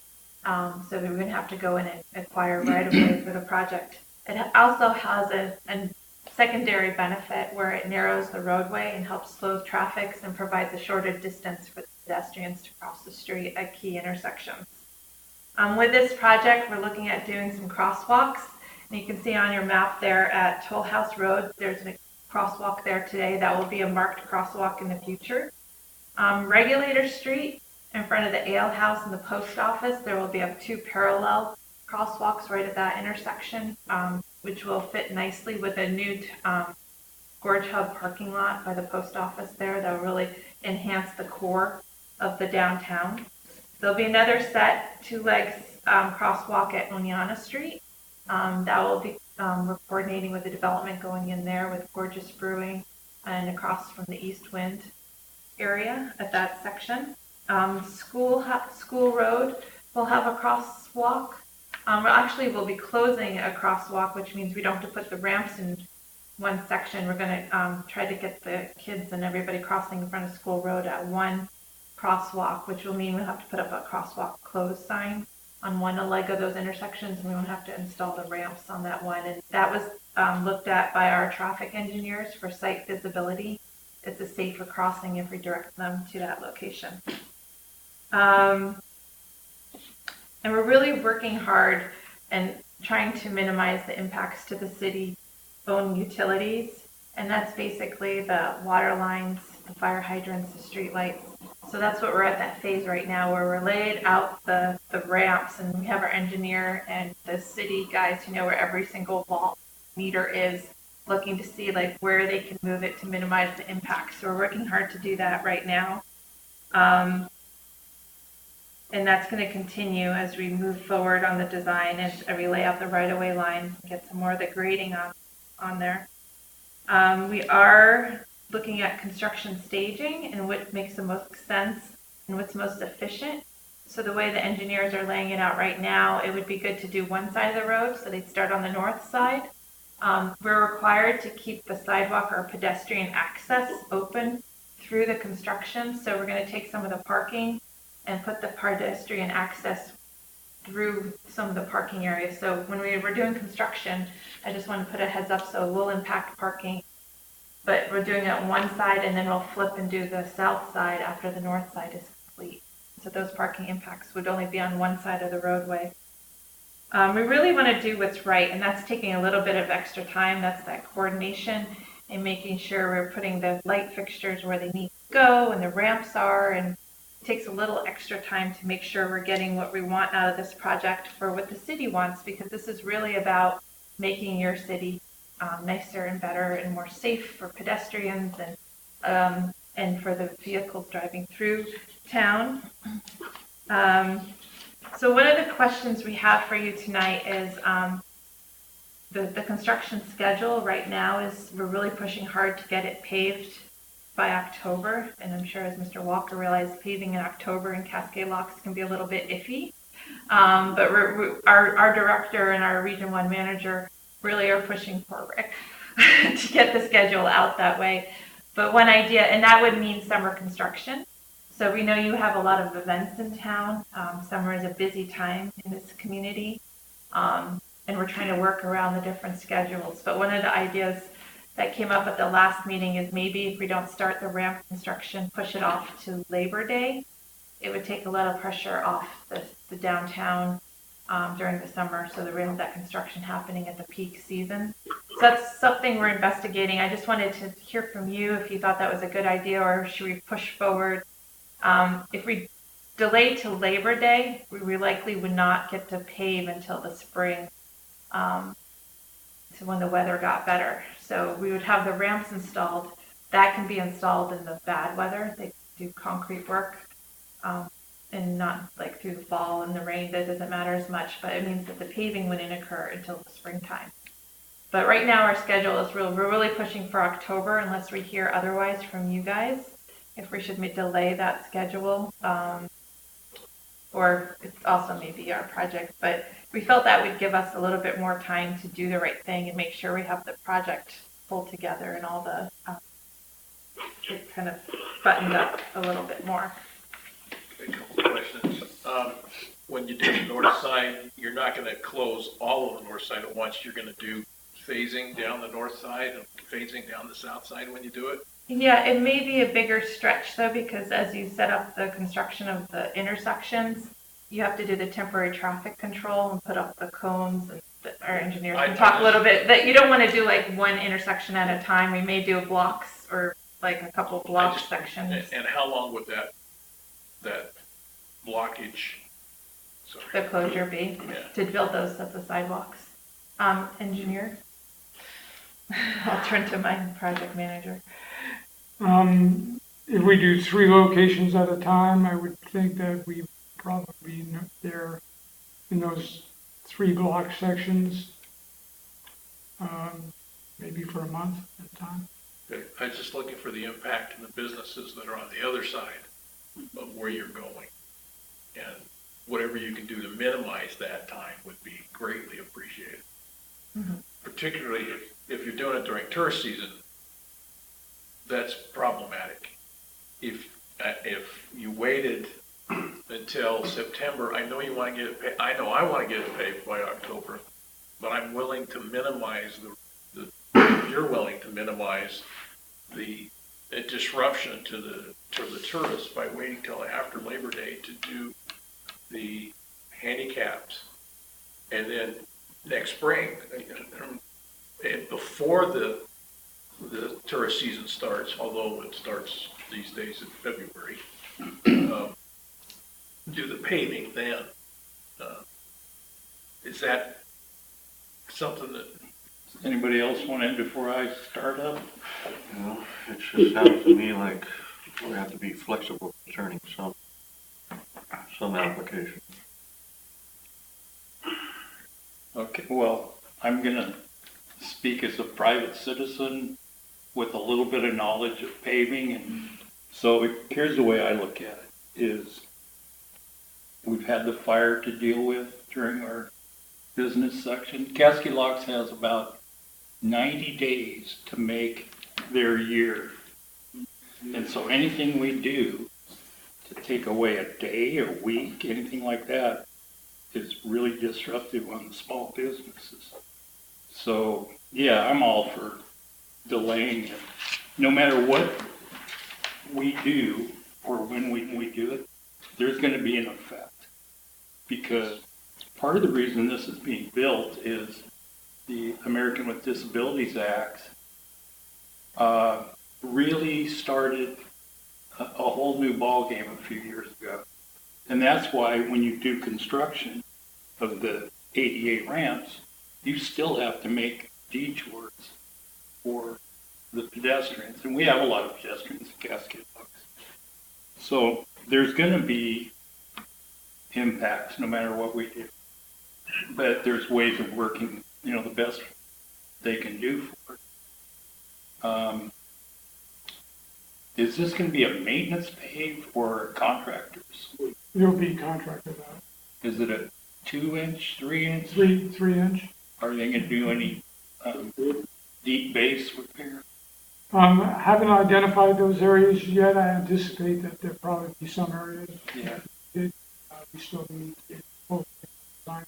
Speaker 13: So we wouldn't have to go in and acquire right away for the project. It also has a secondary benefit where it narrows the roadway and helps slow traffic and provides a shorter distance for pedestrians to cross the street at key intersections. With this project, we're looking at doing some crosswalks. And you can see on your map there at Toll House Road, there's a crosswalk there today. That will be a marked crosswalk in the future. Regulator Street, in front of the ale house and the post office, there will be up 2 parallel crosswalks right at that intersection, which will fit nicely with a new Gorge Hub parking lot by the post office there. That will really enhance the core of the downtown. There'll be another set 2 legs crosswalk at Oneana Street. That will be we're coordinating with the development going in there with Gorgeous Brewing and across from the East Wind area at that section. School Road will have a crosswalk. Actually, we'll be closing a crosswalk, which means we don't have to put the ramps in one section. We're going to try to get the kids and everybody crossing in front of School Road at one crosswalk, which will mean we'll have to put up a crosswalk closed sign on one leg of those intersections, and we won't have to install the ramps on that one. And that was looked at by our traffic engineers for site visibility. It's a safer crossing if we direct them to that location. And we're really working hard and trying to minimize the impacts to the city-owned utilities. And that's basically the water lines, the fire hydrants, the street lights. So that's what we're at that phase right now, where we're laid out the ramps, and we have our engineer and the city guys who know where every single vault meter is, looking to see like where they can move it to minimize the impact. So we're working hard to do that right now. And that's going to continue as we move forward on the design and we lay out the right-of-way lines and get some more of the grading on there. We are looking at construction staging and what makes the most sense and what's most efficient. So the way the engineers are laying it out right now, it would be good to do one side of the road, so they'd start on the north side. We're required to keep the sidewalk or pedestrian access open through the construction, so we're going to take some of the parking and put the pedestrian access through some of the parking areas. So when we were doing construction, I just want to put a heads up, so we'll impact parking, but we're doing it on one side and then we'll flip and do the south side after the north side is complete. So those parking impacts would only be on one side of the roadway. We really want to do what's right, and that's taking a little bit of extra time. That's that coordination and making sure we're putting the light fixtures where they need to go and the ramps are, and it takes a little extra time to make sure we're getting what we want out of this project for what the city wants, because this is really about making your city nicer and better and more safe for pedestrians and for the vehicles driving through town. So one of the questions we have for you tonight is the construction schedule right now is we're really pushing hard to get it paved by October, and I'm sure as Mr. Walker realized, paving in October in Cascade locks can be a little bit iffy. But our director and our Region 1 manager really are pushing for Rick to get the schedule out that way. But one idea, and that would mean summer construction. So we know you have a lot of events in town. Summer is a busy time in this community, and we're trying to work around the different schedules. But one of the ideas that came up at the last meeting is maybe if we don't start the ramp construction, push it off to Labor Day. It would take a lot of pressure off the downtown during the summer, so that we have that construction happening at the peak season. So that's something we're investigating. I just wanted to hear from you if you thought that was a good idea, or should we push forward? If we delay to Labor Day, we likely would not get to pave until the spring, to when the weather got better. So we would have the ramps installed. That can be installed in the bad weather. They do concrete work, and not like through the fall and the rain. That doesn't matter as much, but it means that the paving wouldn't occur until the springtime. But right now our schedule is we're really pushing for October unless we hear otherwise from you guys. If we should delay that schedule, or it's also maybe our project, but we felt that would give us a little bit more time to do the right thing and make sure we have the project pulled together and all the, it kind of buttoned up a little bit more.
Speaker 19: A couple of questions. When you do the north side, you're not going to close all of the north side at once. You're going to do phasing down the north side and phasing down the south side when you do it?
Speaker 13: Yeah, it may be a bigger stretch though, because as you set up the construction of the intersections, you have to do the temporary traffic control and put up the cones, and our engineers can talk a little bit that you don't want to do like one intersection at a time. We may do blocks or like a couple block sections.
Speaker 19: And how long would that blockage,
Speaker 13: the closure be to build those sets of sidewalks? Engineer? I'll turn to my project manager.
Speaker 20: If we do 3 locations at a time, I would think that we probably be there in those 3 block sections, maybe for a month at a time.
Speaker 19: Okay. I was just looking for the impact in the businesses that are on the other side of where you're going. And whatever you can do to minimize that time would be greatly appreciated. Mm-hmm. Particularly if you're doing it during tourist season, that's problematic. If you waited until September, I know you want to get it paid. I know I want to get it paid by October, but I'm willing to minimize if you're willing to minimize the disruption to the tourists by waiting till after Labor Day to do the handicaps, and then next spring, and before the tourist season starts, although it starts these days in February, do the paving then. Is that something that...
Speaker 15: Does anybody else want in before I start up?
Speaker 16: No, it just sounds to me like we have to be flexible concerning some applications.
Speaker 15: Okay, well, I'm going to speak as a private citizen with a little bit of knowledge of paving. And so here's the way I look at it, is we've had the fire to deal with during our business section. Cascade Locks has about 90 days to make their year. And so anything we do to take away a day, a week, anything like that is really disruptive on the small businesses. So yeah, I'm all for delaying it. No matter what we do or when we do it, there's going to be an effect. Because part of the reason this is being built is the American with Disabilities Act really started a whole new ballgame a few years ago. And that's why when you do construction of the ADA ramps, you still have to make detours for the pedestrians. And we have a lot of pedestrians in Cascade Locks. So there's going to be impacts no matter what we do. But there's ways of working, the best they can do for it. Is this going to be a maintenance pave or contractors?
Speaker 20: It'll be contracted out.
Speaker 15: Is it a 2-inch, 3-inch?
Speaker 20: 3-inch.
Speaker 15: Are they going to do any deep base repair?
Speaker 20: Haven't identified those areas yet. I anticipate that there'll probably be some areas.
Speaker 15: Yeah.
Speaker 20: We still need to get full design.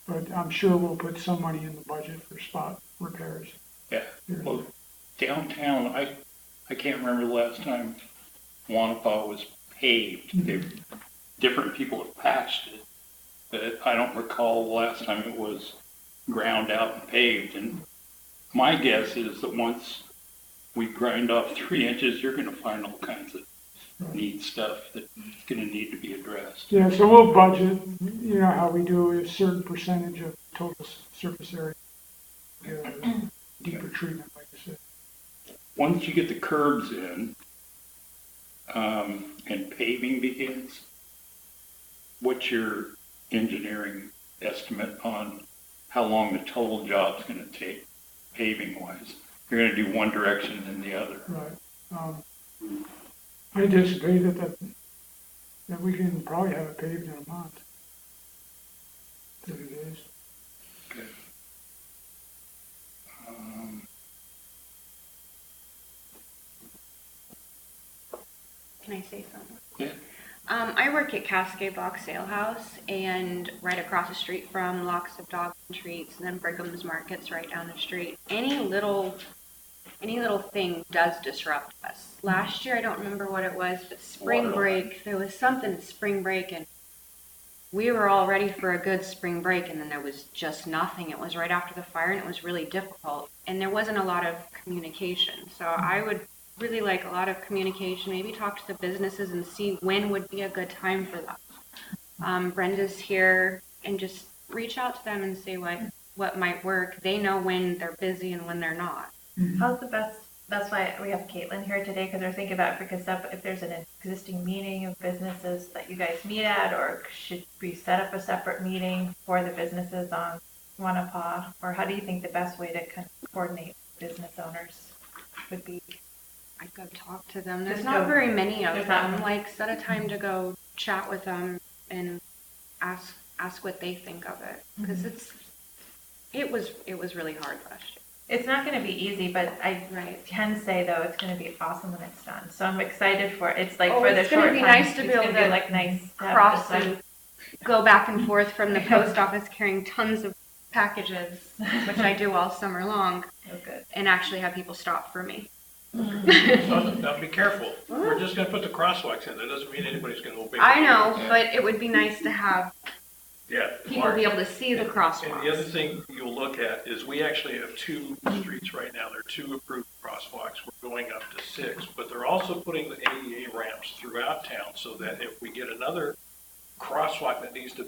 Speaker 20: But I'm sure we'll put some money in the budget for spot repairs.
Speaker 15: Yeah. Well, downtown, I can't remember the last time Wanapa was paved. Mm-hmm. Different people have patched it, but I don't recall the last time it was ground out and paved. And my guess is that once we grind off 3 inches, you're going to find all kinds of neat stuff that's going to need to be addressed.
Speaker 20: Yeah, so we'll budget, how we do a certain percentage of total surface area. Deeper treatment, like I said.
Speaker 15: Once you get the curbs in and paving begins, what's your engineering estimate on
Speaker 12: how long the total job's gonna take, paving-wise. You're gonna do one direction and the other.
Speaker 20: Right. I anticipated that we can probably have it paved in a month. 30 days.
Speaker 12: Okay.
Speaker 21: Can I say something?
Speaker 12: Yeah.
Speaker 21: I work at Cascade Box Sale House, and right across the street from Locks of Dogs and Treats, and then Brigham's Market's right down the street. Any little thing does disrupt us. Last year, I don't remember what it was, but spring break, there was something at spring break, and we were all ready for a good spring break, and then there was just nothing. It was right after the fire, and it was really difficult, and there wasn't a lot of communication. So I would really like a lot of communication, maybe talk to the businesses and see when would be a good time for them. Brenda's here, and just reach out to them and say what might work. They know when they're busy and when they're not.
Speaker 13: How's the best? That's why we have Caitlin here today, because we're thinking about if there's an existing meeting of businesses that you guys meet at, or should we set up a separate meeting for the businesses on Wanapa, or how do you think the best way to kind of coordinate business owners would be?
Speaker 21: I'd go talk to them. There's not very many of them. Like, set a time to go chat with them and ask what they think of it, because it was really hard last year.
Speaker 13: It's not going to be easy, but I can say though it's going to be awesome when it's done. So I'm excited for it. It's like for the short time. It's going to be nice to be able to like
Speaker 21: cross and go back and forth from the post office carrying tons of packages, which I do all summer long, and actually have people stop for me.
Speaker 19: Now be careful. We're just going to put the crosswalks in. That doesn't mean anybody's going to obey.
Speaker 21: I know, but it would be nice to have people
Speaker 19: Mark,
Speaker 21: be able to see the crosswalks.
Speaker 19: And the other thing you'll look at is we actually have 2 streets right now. There are 2 approved crosswalks. We're going up to 6, but they're also putting the ADA ramps throughout town so that if we get another crosswalk that needs to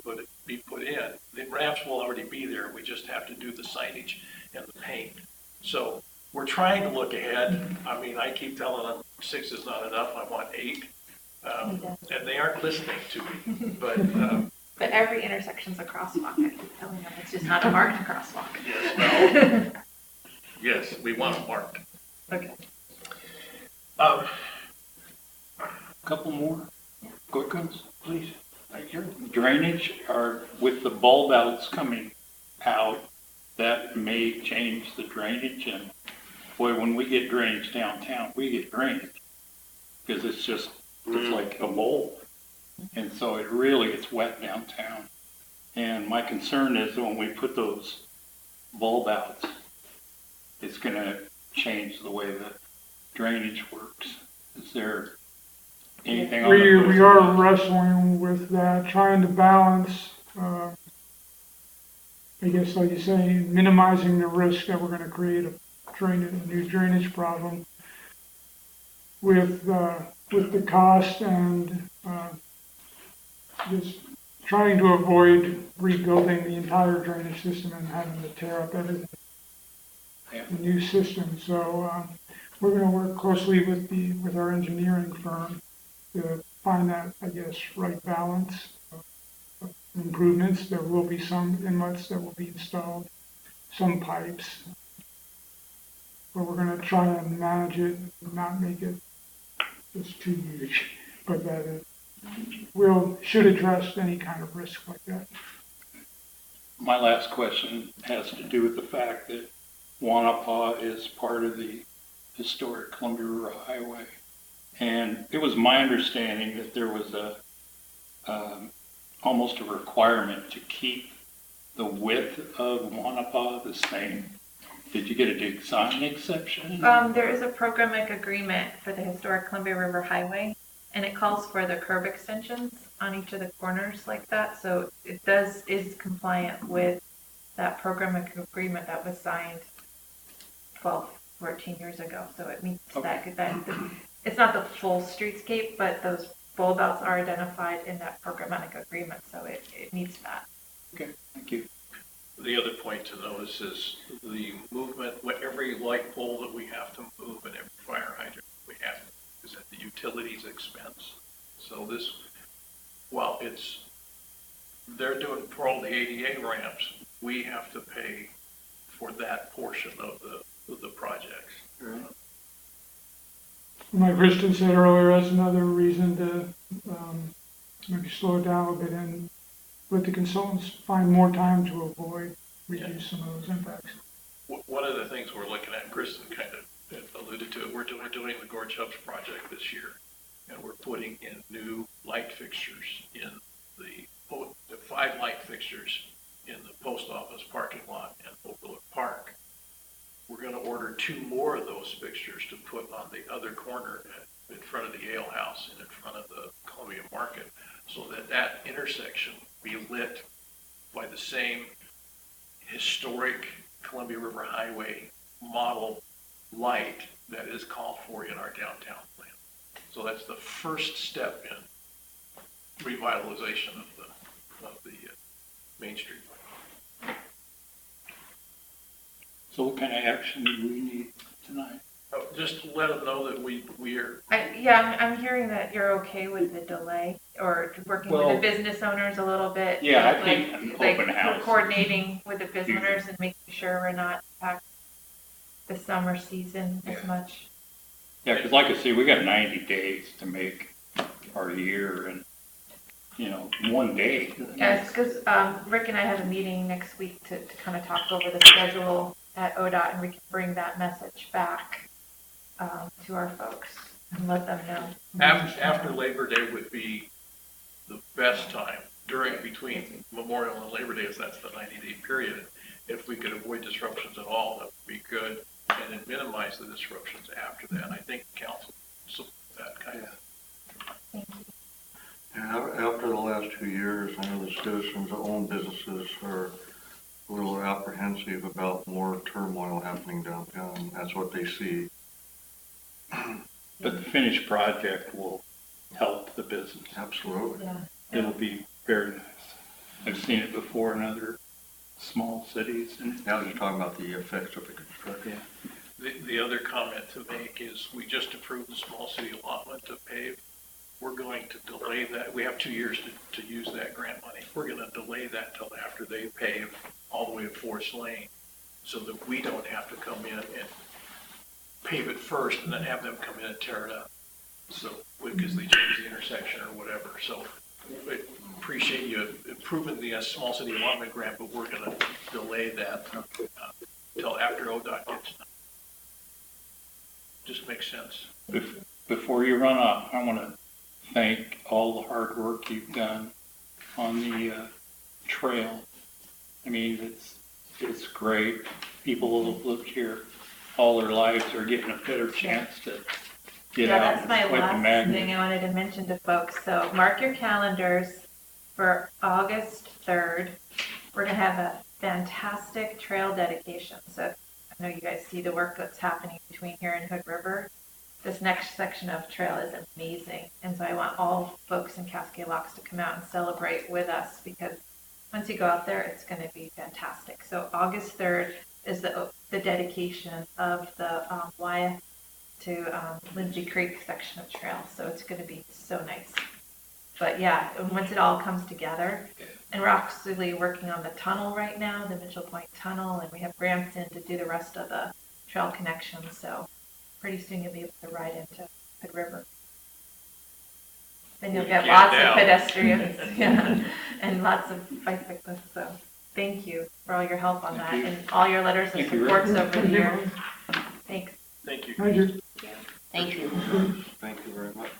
Speaker 19: be put in, the ramps will already be there. We just have to do the signage and the paint. So we're trying to look ahead. I mean, I keep telling them 6 is not enough. I want 8. And they aren't listening to me.
Speaker 13: But every intersection's a crosswalk. I'm telling them it's just not a marked crosswalk.
Speaker 19: Yes, well, yes, we want them marked.
Speaker 13: Okay.
Speaker 12: Couple more quick ones, please. Drainage, are with the bulb outs coming out, that may change the drainage. And boy, when we get drainage downtown, we get drainage because it's like a bowl. And so it really gets wet downtown. And my concern is that when we put those bulb outs, it's going to change the way the drainage works. Is there anything on that?
Speaker 20: We are wrestling with that, trying to balance, I guess like you say, minimizing the risk that we're going to create a new drainage problem with the cost and just trying to avoid rebuilding the entire drainage system and having to tear up everything. The new system. So we're going to work closely with our engineering firm to find that, I guess, right balance of improvements. There will be some inlets that will be installed, some pipes, but we're going to try and manage it and not make it just too huge, but that it should address any kind of risk like that.
Speaker 12: My last question has to do with the fact that Wanapa is part of the historic Columbia River Highway. And it was my understanding that there was almost a requirement to keep the width of Wanapa the same. Did you get a design exception?
Speaker 13: There is a programmatic agreement for the historic Columbia River Highway, and it calls for the curb extensions on each of the corners like that. So it is compliant with that programmatic agreement that was signed 12, 14 years ago. So it meets that. It's not the full streetscape, but those bulb outs are identified in that programmatic agreement. So it meets that.
Speaker 12: Okay, thank you.
Speaker 19: The other point to notice is the movement, every light pole that we have to move and every fire hydrant we have is at the utilities expense. So this, while they're doing for all the ADA ramps, we have to pay for that portion of the projects.
Speaker 20: Like Kristen said earlier, that's another reason to maybe slow it down a little bit and let the consultants find more time to avoid reduce some of those impacts.
Speaker 19: One of the things we're looking at, Kristen kind of alluded to it, we're doing the Gorge Hubs project this year, and we're putting in new light fixtures in the 5 light fixtures in the post office parking lot and Overlook Park. We're going to order 2 more of those fixtures to put on the other corner in front of the Ale House and in front of the Columbia Market, so that intersection be lit by the same historic Columbia River Highway model light that is called for in our downtown plan. So that's the first step in revitalization of the Main Street.
Speaker 15: So what kind of action do we need tonight?
Speaker 19: Oh, just let them know that we are.
Speaker 13: I'm hearing that you're okay with the delay or working with the business owners a little bit.
Speaker 15: Yeah, I think open house.
Speaker 13: Coordinating with the business owners and making sure we're not impacting the summer season as much.
Speaker 15: Yeah, because like I say, we got 90 days to make our year, and one day.
Speaker 13: Yes, because Rick and I have a meeting next week to kind of talk over the schedule at ODOT, and we can bring that message back to our folks and let them know.
Speaker 19: After Labor Day would be the best time between Memorial and Labor Day, if that's the 90-day period. If we could avoid disruptions at all, that would be good, and then minimize the disruptions after that. I think council supports that kind of.
Speaker 13: Thank you.
Speaker 16: Yeah, after the last 2 years, I know the citizens that own businesses are a little apprehensive about more turmoil happening downtown. That's what they see.
Speaker 15: But the finished project will help the business.
Speaker 16: Absolutely.
Speaker 13: Yeah.
Speaker 15: It'll be very nice. I've seen it before in other small cities. And
Speaker 16: now you're talking about the effects of the construction.
Speaker 19: Yeah. The other comment to make is we just approved the small city allotment to pave. We're going to delay that. We have 2 years to use that grant money. We're going to delay that till after they pave all the way to Forest Lane, so that we don't have to come in and pave it first and then have them come in and tear it up. So, because they change the intersection or whatever. So, I appreciate you approving the small city allotment grant, but we're going to delay that till after ODOT gets done. Just makes sense.
Speaker 15: Before you run off, I want to thank all the hard work you've done on the trail. I mean, it's great. People who have lived here all their lives are getting a better chance to get out.
Speaker 13: That's my last thing I wanted to mention to folks. So mark your calendars for August 3rd. We're going to have a fantastic trail dedication. So I know you guys see the work that's happening between here and Hood River. This next section of trail is amazing. And so I want all folks in Cascade Locks to come out and celebrate with us, because once you go out there, it's going to be fantastic. So August 3rd is the dedication of the Wyeth to Lindsay Creek section of trail. So it's going to be so nice. But yeah, once it all comes together, and we're actually working on the tunnel right now, the Mitchell Point Tunnel, and we have grants in to do the rest of the trail connections. So pretty soon you'll be able to ride into Hood River. Then you'll get lots of pedestrians and lots of bicyclists. So thank you for all your help on that and all your letters of support over the year. Thanks.
Speaker 19: Thank you.
Speaker 20: Thank you.
Speaker 14: Thank you.
Speaker 16: Thank you very much.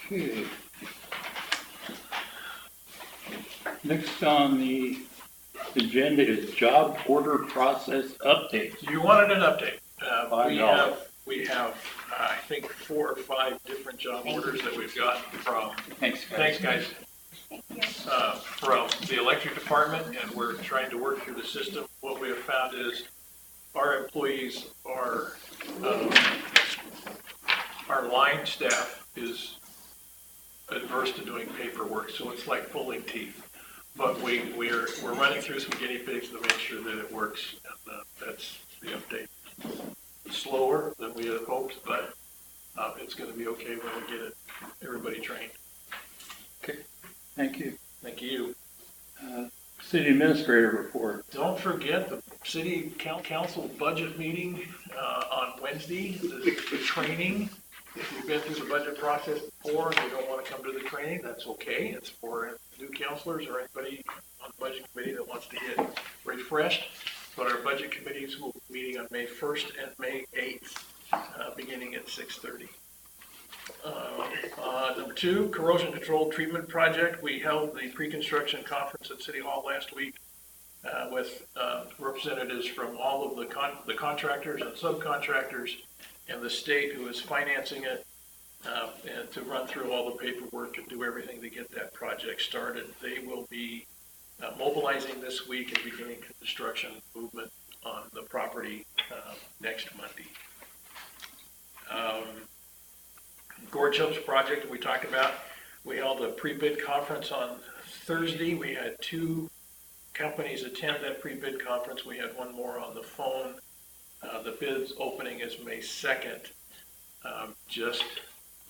Speaker 15: Okay. Next on the agenda is job order process update.
Speaker 19: You wanted an update. We have I think 4 or 5 different job orders that we've got from.
Speaker 15: Thanks, guys.
Speaker 19: From the electric department, and we're trying to work through the system. What we have found is our employees are our line staff is adverse to doing paperwork, so it's like pulling teeth. But we're running through some guinea pigs to make sure that it works, and that's the update. Slower than we had hoped, but it's going to be okay when we get everybody trained.
Speaker 16: Okay, thank you.
Speaker 19: Thank you.
Speaker 16: City Administrator report.
Speaker 19: Don't forget the City Council budget meeting on Wednesday, the training. If you've been through the budget process before and you don't want to come to the training, that's okay. It's for new counselors or anybody on the budget committee that wants to get refreshed. But our budget committees will be meeting on May 1st and May 8th, beginning at 6:30. Number 2, corrosion control treatment project. We held the pre-construction conference at City Hall last week with representatives from all of the contractors and subcontractors and the state who is financing it, and to run through all the paperwork and do everything to get that project started. They will be mobilizing this week and beginning construction movement on the property next Monday. Gorge Hubs project we talked about. We held a pre-bid conference on Thursday. We had 2 companies attend that pre-bid conference. We had 1 more on the phone. The bids opening is May 2nd. Just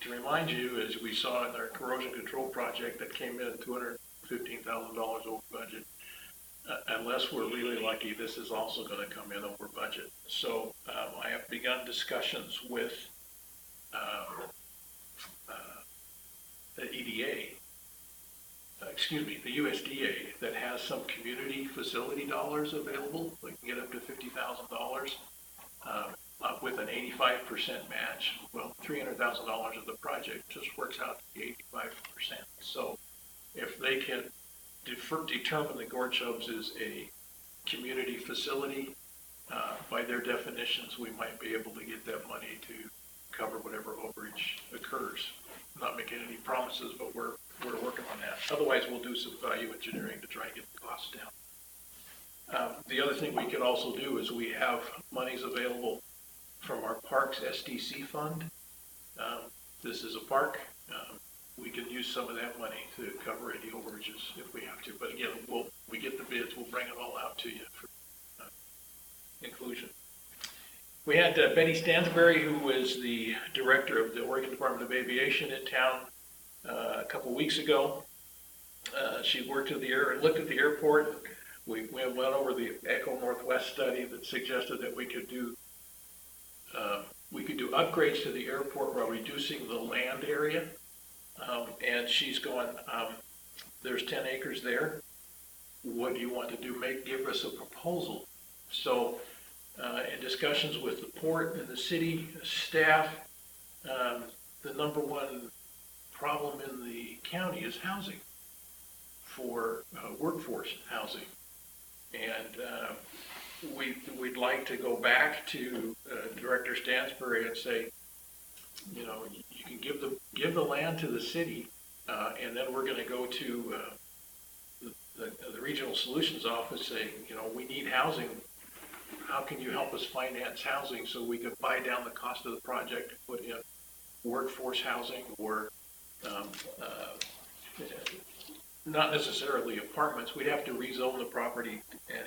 Speaker 19: to remind you, as we saw in our corrosion control project that came in $215,000 over budget, unless we're really lucky, this is also going to come in over budget. So I have begun discussions with the EDA, the USDA, that has some community facility dollars available. We can get up to $50,000 with an 85% match. Well, $300,000 of the project just works out to be 85%. So if they can determine the Gorge Hubs is a community facility, by their definitions, we might be able to get that money to cover whatever overage occurs. I'm not making any promises, but we're working on that. Otherwise, we'll do some value engineering to try and get the costs down. The other thing we could also do is we have monies available from our Parks SDC fund. This is a park. We can use some of that money to cover any overages if we have to. But again, we get the bids, we'll bring it all out to you for inclusion. We had Betty Stansberry, who was the director of the Oregon Department of Aviation, in town a couple weeks ago. She worked at looked at the airport. We went over the Echo Northwest study that suggested that we could do upgrades to the airport while reducing the land area. And she's going, there's 10 acres there. What do you want to do? Give us a proposal. So in discussions with the port and the city staff, the number one problem in the county is housing, for workforce housing. And we'd like to go back to Director Stansberry and say, you know, you can give the land to the city, and then we're going to go to the Regional Solutions Office saying, you know, we need housing. How can you help us finance housing so we can buy down the cost of the project, put in workforce housing, or not necessarily apartments. We'd have to rezone the property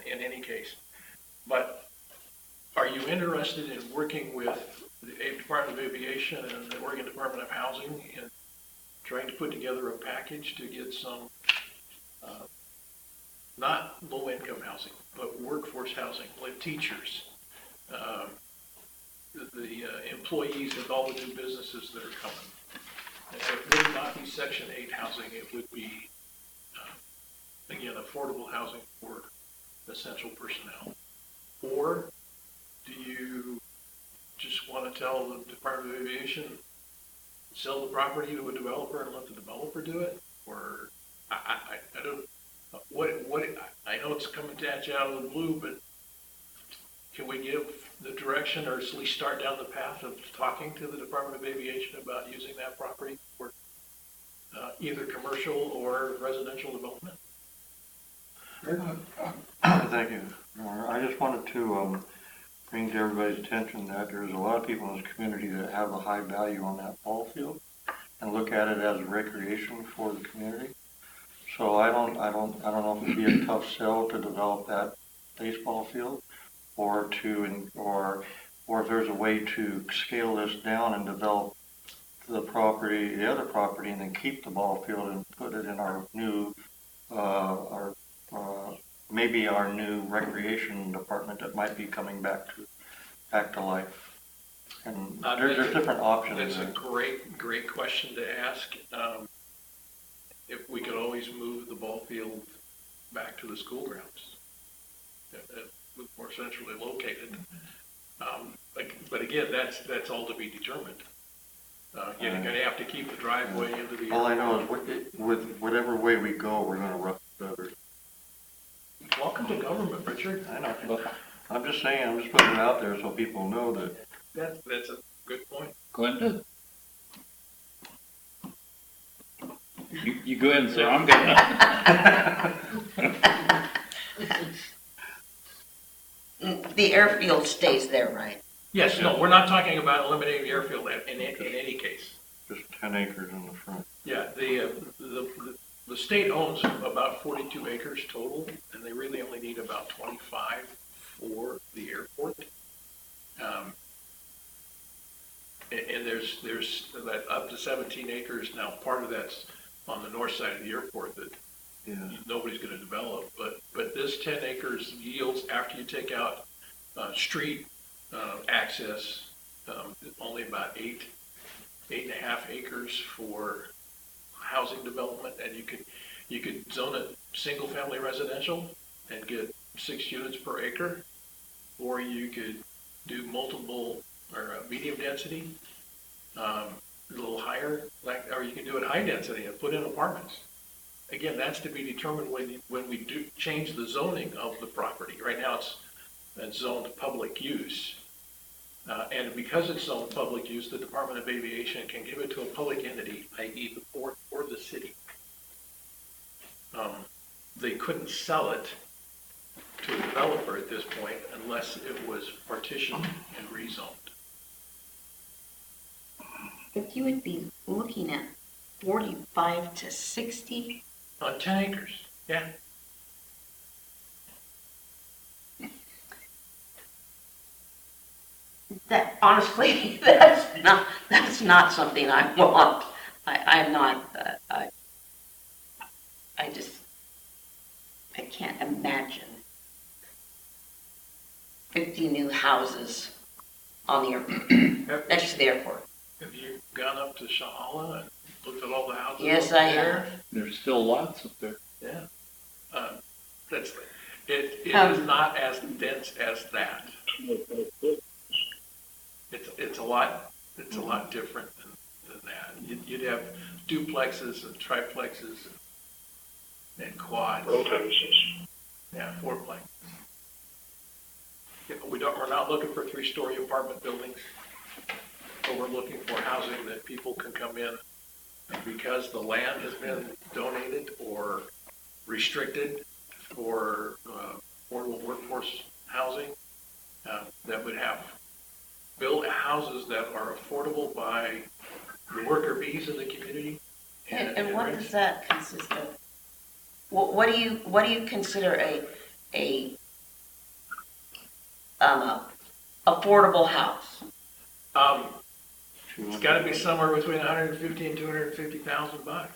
Speaker 19: in any case. But are you interested in working with the Department of Aviation and the Oregon Department of Housing in trying to put together a package to get some, not low-income housing, but workforce housing, like teachers, the employees of all the new businesses that are coming? It would not be Section 8 housing. It would be, again, affordable housing for essential personnel. Or do you just want to tell the Department of Aviation, sell the property to a developer and let the developer do it? Or I don't, I know it's coming at you out of the blue, but can we give the direction, or at least start down the path of talking to the Department of Aviation about using that property for either commercial or residential development?
Speaker 16: Thank you. I just wanted to bring to everybody's attention that there's a lot of people in this community that have a high value on that ball field and look at it as recreation for the community. So I don't know if it'd be a tough sell to develop that baseball field, or if there's a way to scale this down and develop the property, the other property, and then keep the ball field and put it in our new, maybe our new recreation department that might be coming back to life. And there's different options.
Speaker 19: That's a great question to ask. If we could always move the ball field back to the school grounds, more centrally located. But again, that's all to be determined. You're going to have to keep the driveway into the.
Speaker 16: All I know is with whatever way we go, we're going to rough it better.
Speaker 19: Welcome to government, Richard.
Speaker 16: I know. I'm just saying. I'm just putting it out there so people know that.
Speaker 19: That's a good point.
Speaker 15: Glenda? You go ahead and say, I'm
Speaker 14: good. The airfield stays there, right?
Speaker 19: Yes, no, we're not talking about eliminating the airfield in any case.
Speaker 16: Just 10 acres in the front.
Speaker 19: Yeah, the state owns about 42 acres total, and they really only need about 25 for the airport. And there's that up to 17 acres. Now, part of that's on the north side of the airport that nobody's going to develop, but this 10 acres yields, after you take out street access, only about 8.5 acres for housing development, and you could zone it single family residential and get 6 units per acre, or you could do multiple or medium density, a little higher, or you can do it high density and put in apartments. Again, that's to be determined when we do change the zoning of the property. Right now it's zoned public use. And because it's zoned public use, the Department of Aviation can give it to a public entity, i.e. the port or the city. They couldn't sell it to a developer at this point unless it was partitioned and rezoned.
Speaker 14: But you would be looking at 45 to 60?
Speaker 19: On 10 acres, yeah.
Speaker 14: That honestly, that's not something I want. I'm not. I can't imagine 50 new houses on the airport, next to the airport.
Speaker 19: Have you gone up to Shahala and looked at all the houses?
Speaker 14: Yes, I have.
Speaker 15: There's still lots up there.
Speaker 19: Yeah. It is not as dense as that. It's a lot different than that. You'd have duplexes and triplexes and quads. Yeah, fourplexes. We're not looking for 3-story apartment buildings, but we're looking for housing that people can come in, and because the land has been donated or restricted for affordable workforce housing, that would have build houses that are affordable by the worker bees in the community.
Speaker 14: And what does that consist of? What do you consider a affordable house?
Speaker 19: It's got to be somewhere between $150,000 and $250,000,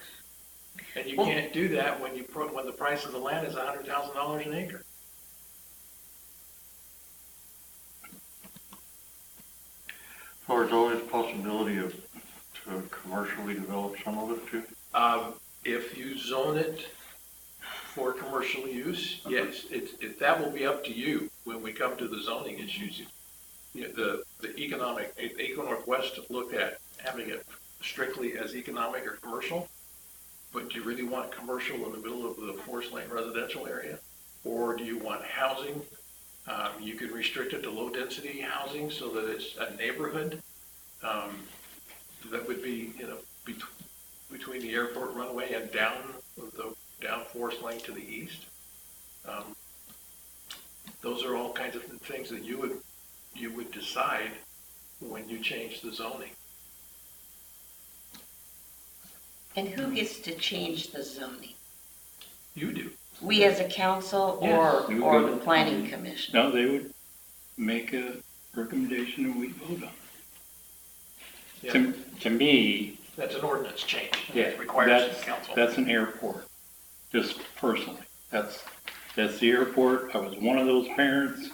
Speaker 19: and you can't do that when the price of the land is $100,000 an acre.
Speaker 16: So there's always a possibility to commercially develop some of it too?
Speaker 19: If you zone it for commercial use, yes, that will be up to you when we come to the zoning issues. The economic, Eco Northwest looked at having it strictly as economic or commercial, but do you really want commercial in the middle of the forest lane residential area? Or do you want housing? You could restrict it to low density housing so that it's a neighborhood that would be, between the airport runway and down forest lane to the east. Those are all kinds of things that you would decide when you change the zoning.
Speaker 14: And who gets to change the zoning?
Speaker 19: You do.
Speaker 14: We as a council or the planning commission?
Speaker 15: No, they would make a recommendation and we vote on it. To me,
Speaker 19: That's an ordinance change.
Speaker 15: yeah,
Speaker 19: It requires the council.
Speaker 15: that's an airport, just personally. That's the airport. I was one of those parents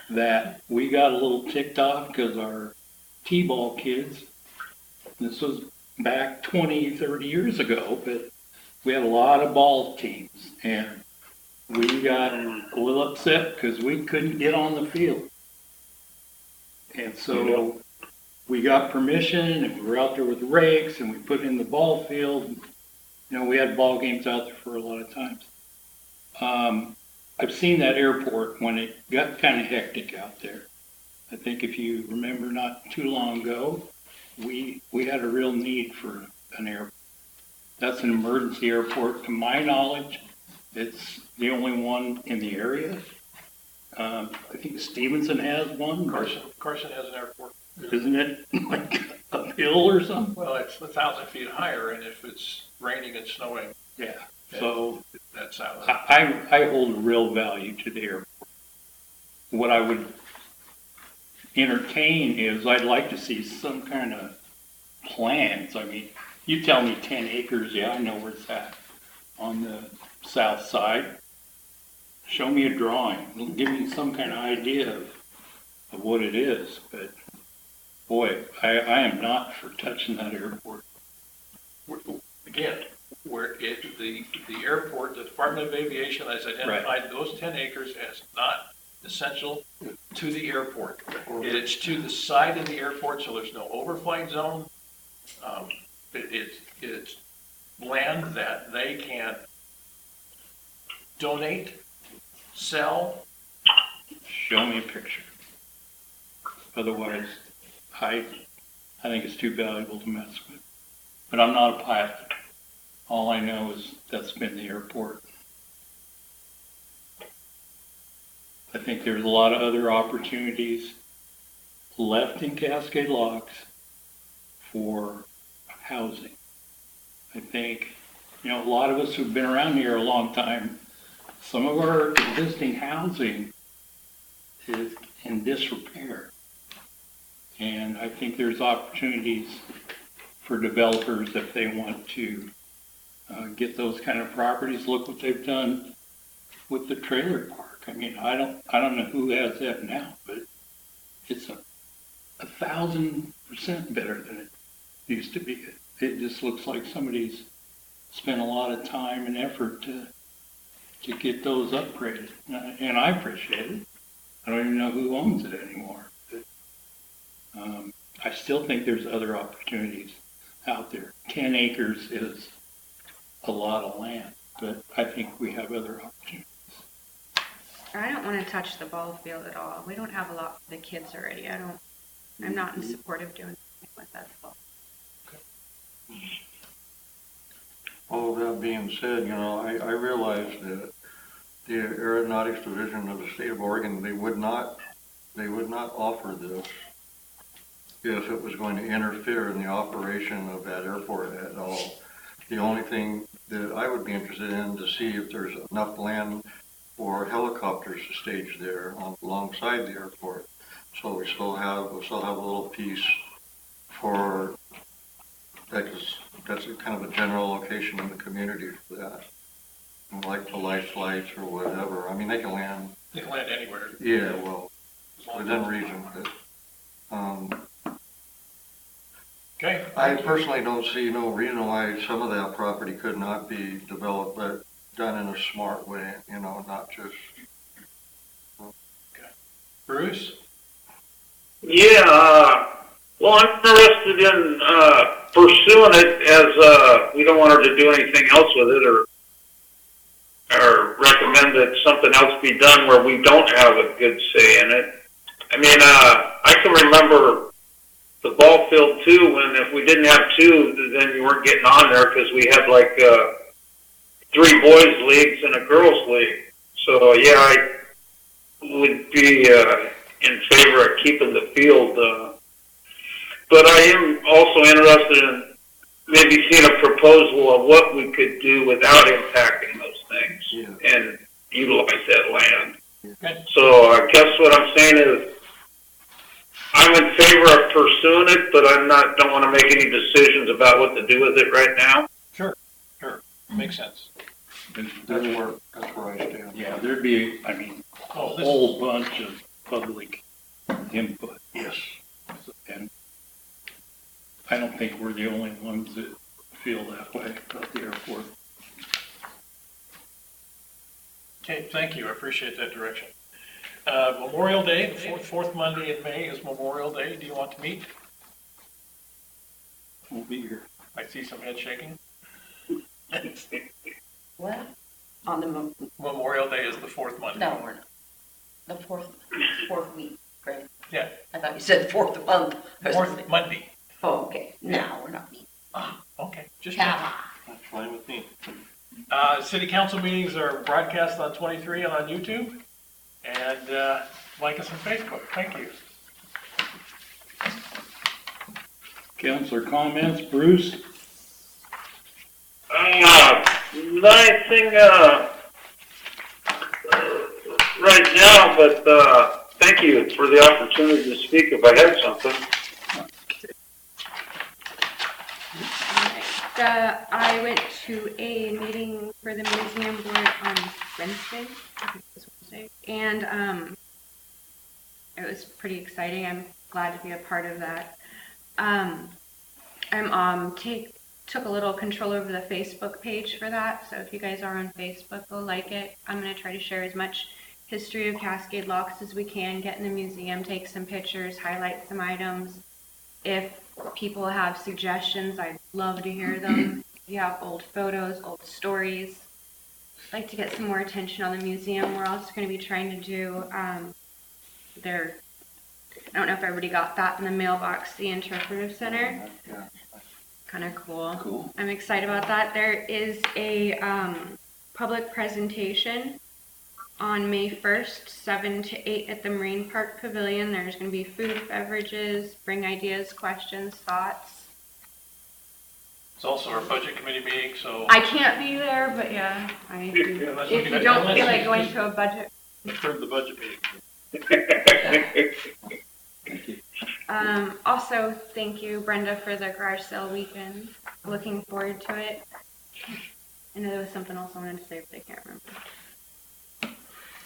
Speaker 15: that we got a little ticked off because our T-ball kids, this was back 20, 30 years ago, but we had a lot of ball teams, and we got a little upset because we couldn't get on the field. And so we got permission, and we were out there with rakes, and we put in the ball field. You know, we had ball games out there for a lot of times. I've seen that airport when it got kind of hectic out there. I think if you remember not too long ago, we had a real need for an airport. That's an emergency airport. To my knowledge, it's the only one in the area. I think Stevenson has one.
Speaker 19: Carson has an airport.
Speaker 15: Isn't it like uphill or something?
Speaker 19: Well, it's 1,000 feet higher, and if it's raining and snowing,
Speaker 15: yeah. So
Speaker 19: that's out.
Speaker 15: I hold a real value to the airport. What I would entertain is I'd like to see some kind of plans. I mean, you tell me 10 acres, yeah, I know where it's at on the south side. Show me a drawing. Give me some kind of idea of what it is. But boy, I am not for touching that airport.
Speaker 19: Again, the airport, the Department of Aviation has identified those 10 acres as not essential to the airport. It's to the side of the airport, so there's no overflight zone. It's land that they can donate, sell.
Speaker 15: Show me a picture. Otherwise, I think it's too valuable to mess with. But I'm not a pilot. All I know is that's been the airport. I think there's a lot of other opportunities left in Cascade Locks for housing. I think, you know, a lot of us who've been around here a long time, some of our existing housing is in disrepair. And I think there's opportunities for developers if they want to get those kind of properties. Look what they've done with the trailer park. I mean, I don't know who has that now, but it's 1,000% better than it used to be. It just looks like somebody's spent a lot of time and effort to get those upgraded, and I appreciate it. I don't even know who owns it anymore. But, I still think there's other opportunities out there. 10 acres is a lot of land, but I think we have other opportunities.
Speaker 21: I don't want to touch the ball field at all. We don't have a lot for the kids already. I'm not in support of doing anything with that at all.
Speaker 16: All of that being said, you know, I realize that the Aeronautics Division of the state of Oregon, they would not offer this if it was going to interfere in the operation of that airport at all. The only thing that I would be interested in to see if there's enough land for helicopters to stage there alongside the airport. So we'll still have a little piece for that's kind of a general location in the community for that. And like the light flights or whatever. I mean, they can land.
Speaker 19: They can land anywhere.
Speaker 16: Yeah, well, within reason. But,
Speaker 19: okay.
Speaker 16: I personally don't see no reason why some of that property could not be developed, but done in a smart way, you know, not just.
Speaker 19: Okay. Bruce?
Speaker 12: Yeah, well, I'm interested in pursuing it as we don't want her to do anything else with it or recommend that something else be done where we don't have a good say in it. I mean, I can remember the ball field too, when if we didn't have two, then you weren't getting on there because we had like 3 boys leagues and a girls league. So yeah, I would be in favor of keeping the field. But I am also interested in maybe seeing a proposal of what we could do without impacting those things and utilize that land.
Speaker 19: Okay.
Speaker 12: So I guess what I'm saying is I'm in favor of pursuing it, but don't want to make any decisions about what to do with it right now.
Speaker 19: Sure. Makes sense.
Speaker 16: That's where I stand.
Speaker 15: Yeah, there'd be, I mean, a whole bunch of public input.
Speaker 16: Yes.
Speaker 15: And I don't think we're the only ones that feel that way about the airport.
Speaker 19: Okay, thank you. I appreciate that direction. Memorial Day, the fourth Monday in May is Memorial Day. Do you want to meet?
Speaker 15: We'll be here.
Speaker 19: I see some head shaking.
Speaker 14: What? On the
Speaker 19: Memorial Day is the fourth Monday.
Speaker 14: No, we're not. The fourth week, right?
Speaker 19: Yeah.
Speaker 14: I thought you said fourth month.
Speaker 19: Fourth Monday.
Speaker 14: Oh, okay. No, we're not meeting.
Speaker 19: Oh, okay. Just
Speaker 14: Come
Speaker 16: That's fine with me.
Speaker 19: City council meetings are broadcast on 23 and on YouTube. And like us on Facebook. Thank you.
Speaker 15: Councilor comments, Bruce?
Speaker 12: Nice thing right now, but thank you for the opportunity to speak if I had something.
Speaker 21: I went to a meeting for the museum board on Wednesday, I think it was Wednesday, and it was pretty exciting. I'm glad to be a part of that. Took a little control over the Facebook page for that, so if you guys are on Facebook, go like it. I'm going to try to share as much history of Cascade locks as we can, get in the museum, take some pictures, highlight some items. If people have suggestions, I'd love to hear them. If you have old photos, old stories, I'd like to get some more attention on the museum. We're also going to be trying to do I don't know if everybody got that in the mailbox, the Interpretive Center. Kind of cool. I'm excited about that. There is a public presentation on May 1st, 7 to 8 at the Marine Park Pavilion. There's going to be food, beverages, bring ideas, questions, thoughts.
Speaker 19: It's also our budget committee meeting, so...
Speaker 21: I can't be there, but yeah, if you don't feel like going to a budget...
Speaker 19: Turn the budget meeting.
Speaker 21: Also, thank you, Brenda, for the garage sale weekend. Looking forward to it. I know there was something else I wanted to say, but I can't remember.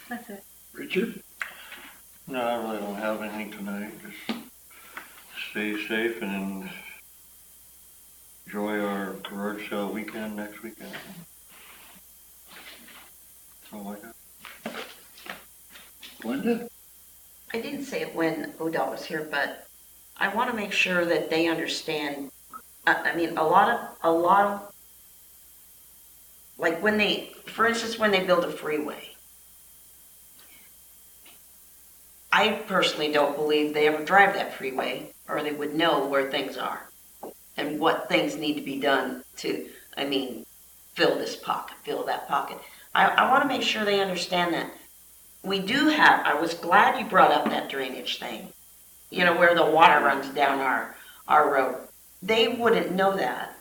Speaker 21: That's it.
Speaker 15: Richard?
Speaker 16: No, I really don't have anything tonight. Just stay safe and enjoy our garage sale weekend next weekend. That's all I got.
Speaker 15: Brenda?
Speaker 14: I didn't say it when ODOT was here, but I want to make sure that they understand. I mean, a lot of, like for instance, when they build a freeway, I personally don't believe they ever drive that freeway, or they would know where things are and what things need to be done to, fill this pocket, fill that pocket. I want to make sure they understand that. We do have, I was glad you brought up that drainage thing, where the water runs down our road. They wouldn't know that.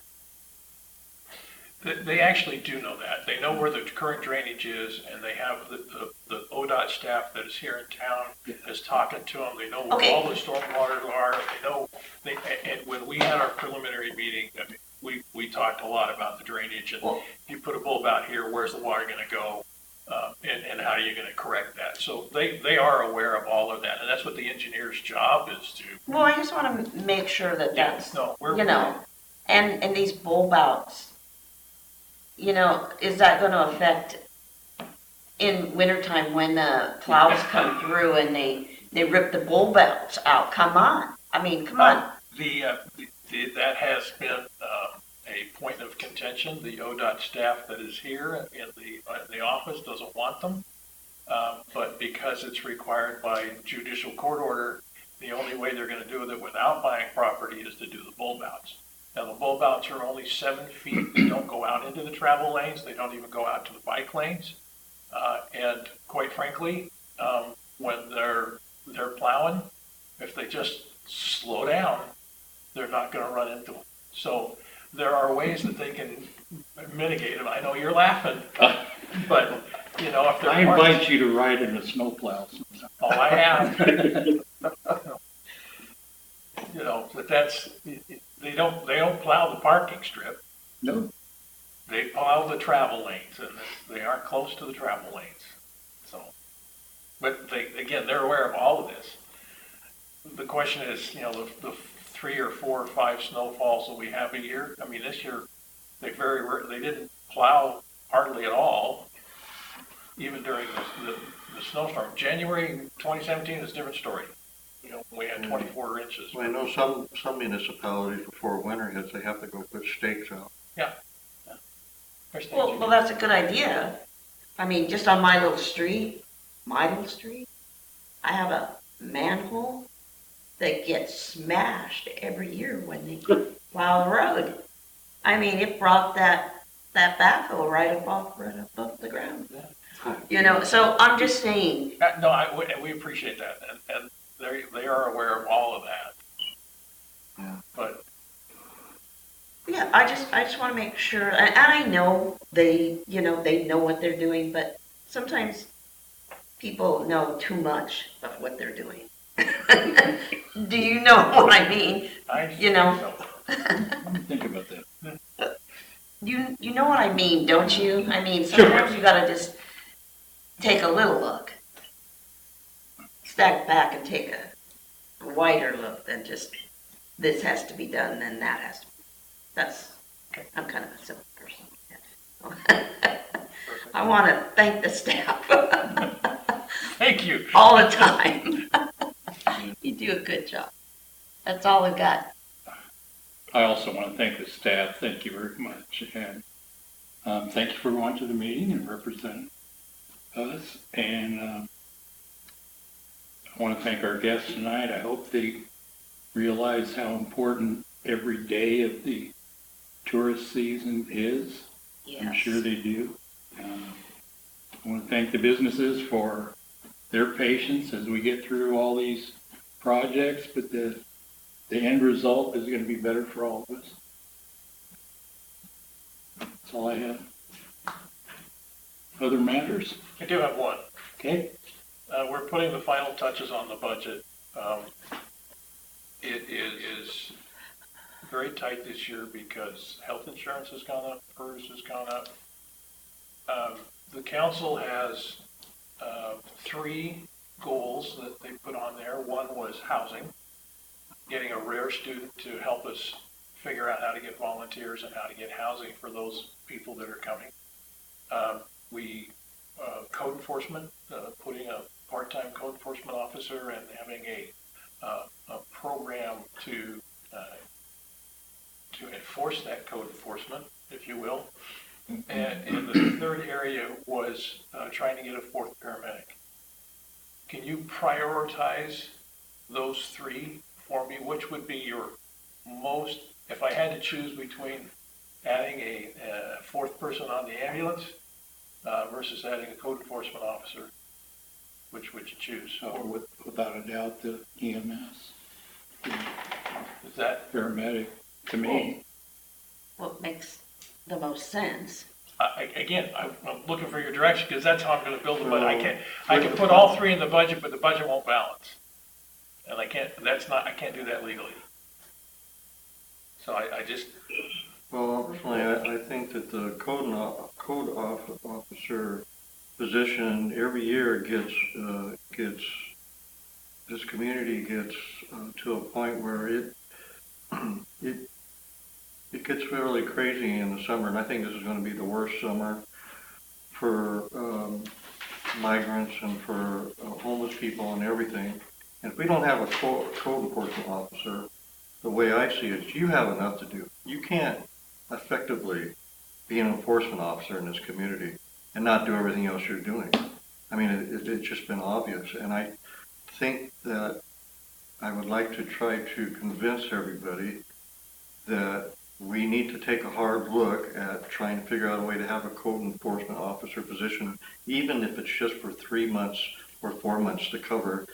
Speaker 19: They actually do know that. They know where the current drainage is, and they have the ODOT staff that is here in town is talking to them. They know where all the stormwater are. They know, and when we had our preliminary meeting, we talked a lot about the drainage, and if you put a bulb out here, where's the water going to go? And how are you going to correct that? So they are aware of all of that, and that's what the engineer's job is to.
Speaker 14: Well, I just want to make sure that that's, and these bulb outs, is that going to affect in wintertime when the plows come through and they rip the bulb outs out? Come on. Come on.
Speaker 19: That has been a point of contention. The ODOT staff that is here in the office doesn't want them, but because it's required by judicial court order, the only way they're going to do it without buying property is to do the bulb outs. Now the bulb outs are only 7 feet. They don't go out into the travel lanes. They don't even go out to the bike lanes. And quite frankly, when they're plowing, if they just slow down, they're not going to run into them. So there are ways that they can mitigate it. I know you're laughing, but if they're...
Speaker 15: I invite you to ride in a snowplow.
Speaker 19: Oh, I have. You know, they don't plow the parking strip.
Speaker 15: No.
Speaker 19: They plow the travel lanes, and they aren't close to the travel lanes. So, but they're aware of all of this. The question is, you know, the 3 or 4 or 5 snowfalls that we have a year. I mean, this year they didn't plow hardly at all, even during the snowstorm. January 2017 is a different story. You know, we had 24 inches.
Speaker 16: Well, I know some municipalities before winter hits, they have to go put stakes out.
Speaker 19: Yeah.
Speaker 14: Well, that's a good idea. I mean, just on my little street, I have a manhole that gets smashed every year when they plow the road. I mean, it brought that backhoe right above the ground. You know, so I'm just saying.
Speaker 19: No, we appreciate that, and they are aware of all of that.
Speaker 16: Yeah.
Speaker 19: But
Speaker 14: yeah, I just want to make sure, and I know they know what they're doing, but sometimes people know too much of what they're doing. Do you know what I mean? You know.
Speaker 15: Think about that.
Speaker 14: You know what I mean, don't you? I mean, sometimes you gotta just take a little look, step back and take a wider look than just this has to be done, then that has to be. I'm kind of a simple person. I want to thank the staff.
Speaker 19: Thank you.
Speaker 14: All the time. You do a good job. That's all I got.
Speaker 15: I also want to thank the staff. Thank you very much. And thank you for going to the meeting and representing us. And I want to thank our guests tonight. I hope they realize how important every day of the tourist season is.
Speaker 14: Yes.
Speaker 15: I'm sure they do. I want to thank the businesses for their patience as we get through all these projects, but the end result is going to be better for all of us. That's all I have. Other matters?
Speaker 19: I do have one.
Speaker 15: Okay.
Speaker 19: We're putting the final touches on the budget. It is very tight this year because health insurance has gone up, PERS has gone up. The council has 3 goals that they put on there. One was housing, getting a rare student to help us figure out how to get volunteers and how to get housing for those people that are coming. Code enforcement, putting a part-time code enforcement officer and having a program to enforce that code enforcement, if you will. And the third area was trying to get a 4th paramedic. Can you prioritize those 3 for me? Which would be your most, if I had to choose between adding a 4th person on the ambulance versus adding a code enforcement officer, which would you choose?
Speaker 15: Without a doubt, the EMS.
Speaker 19: Is that
Speaker 15: paramedic to me?
Speaker 14: What makes the most sense?
Speaker 19: Again, I'm looking for your direction because that's how I'm going to build the budget. I can put all 3 in the budget, but the budget won't balance, and I can't do that legally. So I just.
Speaker 16: Well, personally, I think that the code officer position every year gets this community gets to a point where it gets really crazy in the summer, and I think this is going to be the worst summer for migrants and for homeless people and everything. And if we don't have a code enforcement officer, the way I see it, you have enough to do. You can't effectively be an enforcement officer in this community and not do everything else you're doing. I mean, it's just been obvious, and I think that I would like to try to convince everybody that we need to take a hard look at trying to figure out a way to have a code enforcement officer position, even if it's just for 3 months or 4 months to cover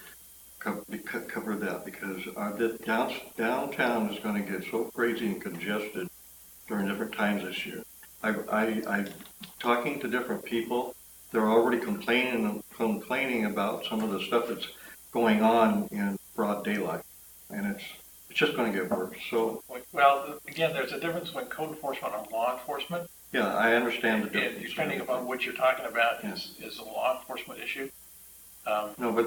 Speaker 16: that, because downtown is going to get so crazy and congested during different times this year. I'm talking to different people. They're already complaining about some of the stuff that's going on in broad daylight, and it's just going to get worse. So,
Speaker 19: well, again, there's a difference between code enforcement and law enforcement.
Speaker 16: yeah, I understand the
Speaker 19: And
Speaker 16: difference.
Speaker 19: depending upon what you're talking about is a law enforcement issue.
Speaker 16: No, but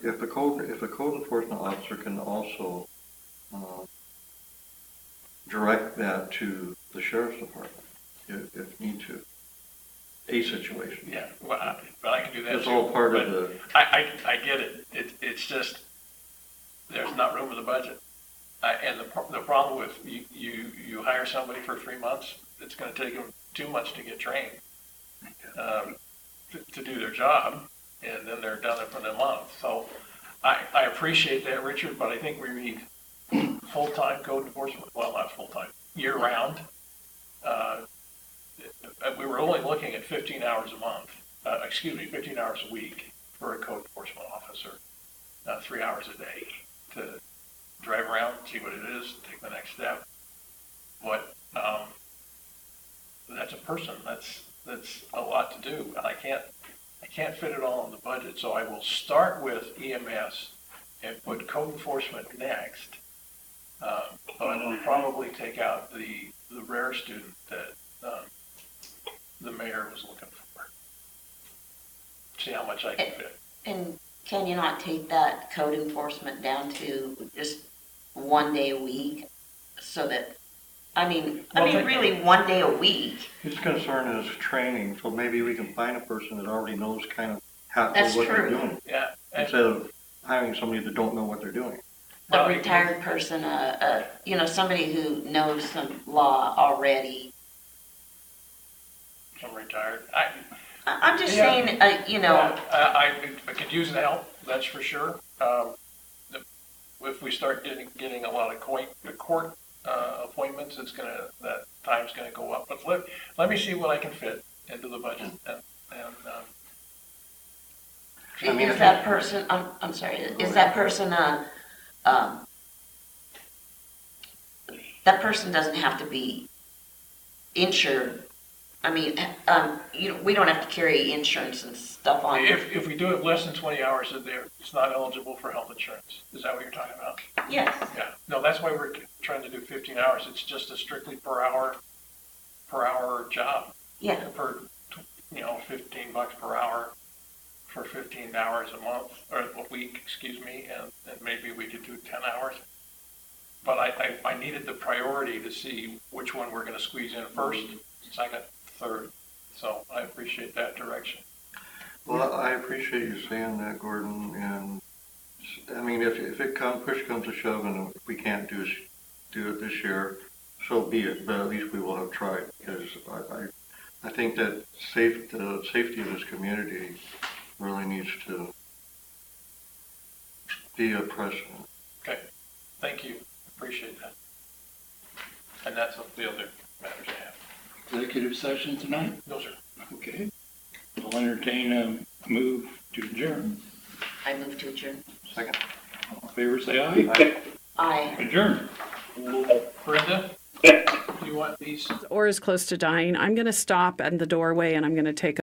Speaker 16: if the code enforcement officer can also direct that to the sheriff's department if need to, a situation.
Speaker 19: Yeah, well, but I can do that.
Speaker 16: It's
Speaker 19: too,
Speaker 16: all part
Speaker 19: but
Speaker 16: of the.
Speaker 19: I get it. It's just there's not room in the budget. And the problem with you hire somebody for 3 months, it's going to take them 2 months to get trained to do their job, and then they're done it for the month. So I appreciate that, Richard, but I think we need full-time code enforcement. Well, not full-time, year-round. We were only looking at 15 hours a month. 15 hours a week for a code enforcement officer. 3 hours a day to drive around, see what it is, take the next step. But that's a person. That's a lot to do, and I can't fit it all in the budget. So I will start with EMS and put code enforcement next. But I will probably take out the rare student that the mayor was looking for. See how much I can fit.
Speaker 14: And can you not take that code enforcement down to just 1 day a week, so that, really 1 day a week?
Speaker 16: His concern is training, so maybe we can find a person that already knows kind of
Speaker 14: That's
Speaker 16: what
Speaker 14: true.
Speaker 16: they're doing.
Speaker 19: Yeah.
Speaker 16: Instead of hiring somebody that don't know what they're doing.
Speaker 14: A retired person, somebody who knows some law already.
Speaker 19: I'm retired.
Speaker 14: I'm just saying,
Speaker 19: I could use the help, that's for sure. If we start getting a lot of court appointments, that time's gonna go up. But let me see what I can fit into the budget.
Speaker 14: Is that person? I'm sorry. Is that person that person doesn't have to be insured? We don't have to carry insurance and stuff on.
Speaker 19: If we do it less than 20 hours a day, it's not eligible for health insurance. Is that what you're talking about?
Speaker 14: Yes.
Speaker 19: Yeah. No, that's why we're trying to do 15 hours. It's just a strictly per hour job.
Speaker 14: Yeah.
Speaker 19: For $15 per hour for 15 hours a month or a week, and maybe we could do 10 hours. But I needed the priority to see which one we're going to squeeze in first, second, third. So I appreciate that direction.
Speaker 16: Well, I appreciate you saying that, Gordon. And if push comes to shove and we can't do it this year, so be it. But at least we will have tried, because I think that the safety of this community really needs to be a precedent.
Speaker 19: Okay, thank you. Appreciate that. And that's the other matters I have.
Speaker 15: Executive session tonight?
Speaker 19: No, sir.
Speaker 15: Okay. I'll entertain a move to adjourn.
Speaker 14: I move to adjourn.
Speaker 16: Second.
Speaker 15: All in favor, say aye.
Speaker 14: Aye.
Speaker 15: Adjourn.
Speaker 19: Brenda, do you want these?
Speaker 8: Or is close to dying. I'm going to stop at the doorway and I'm going to take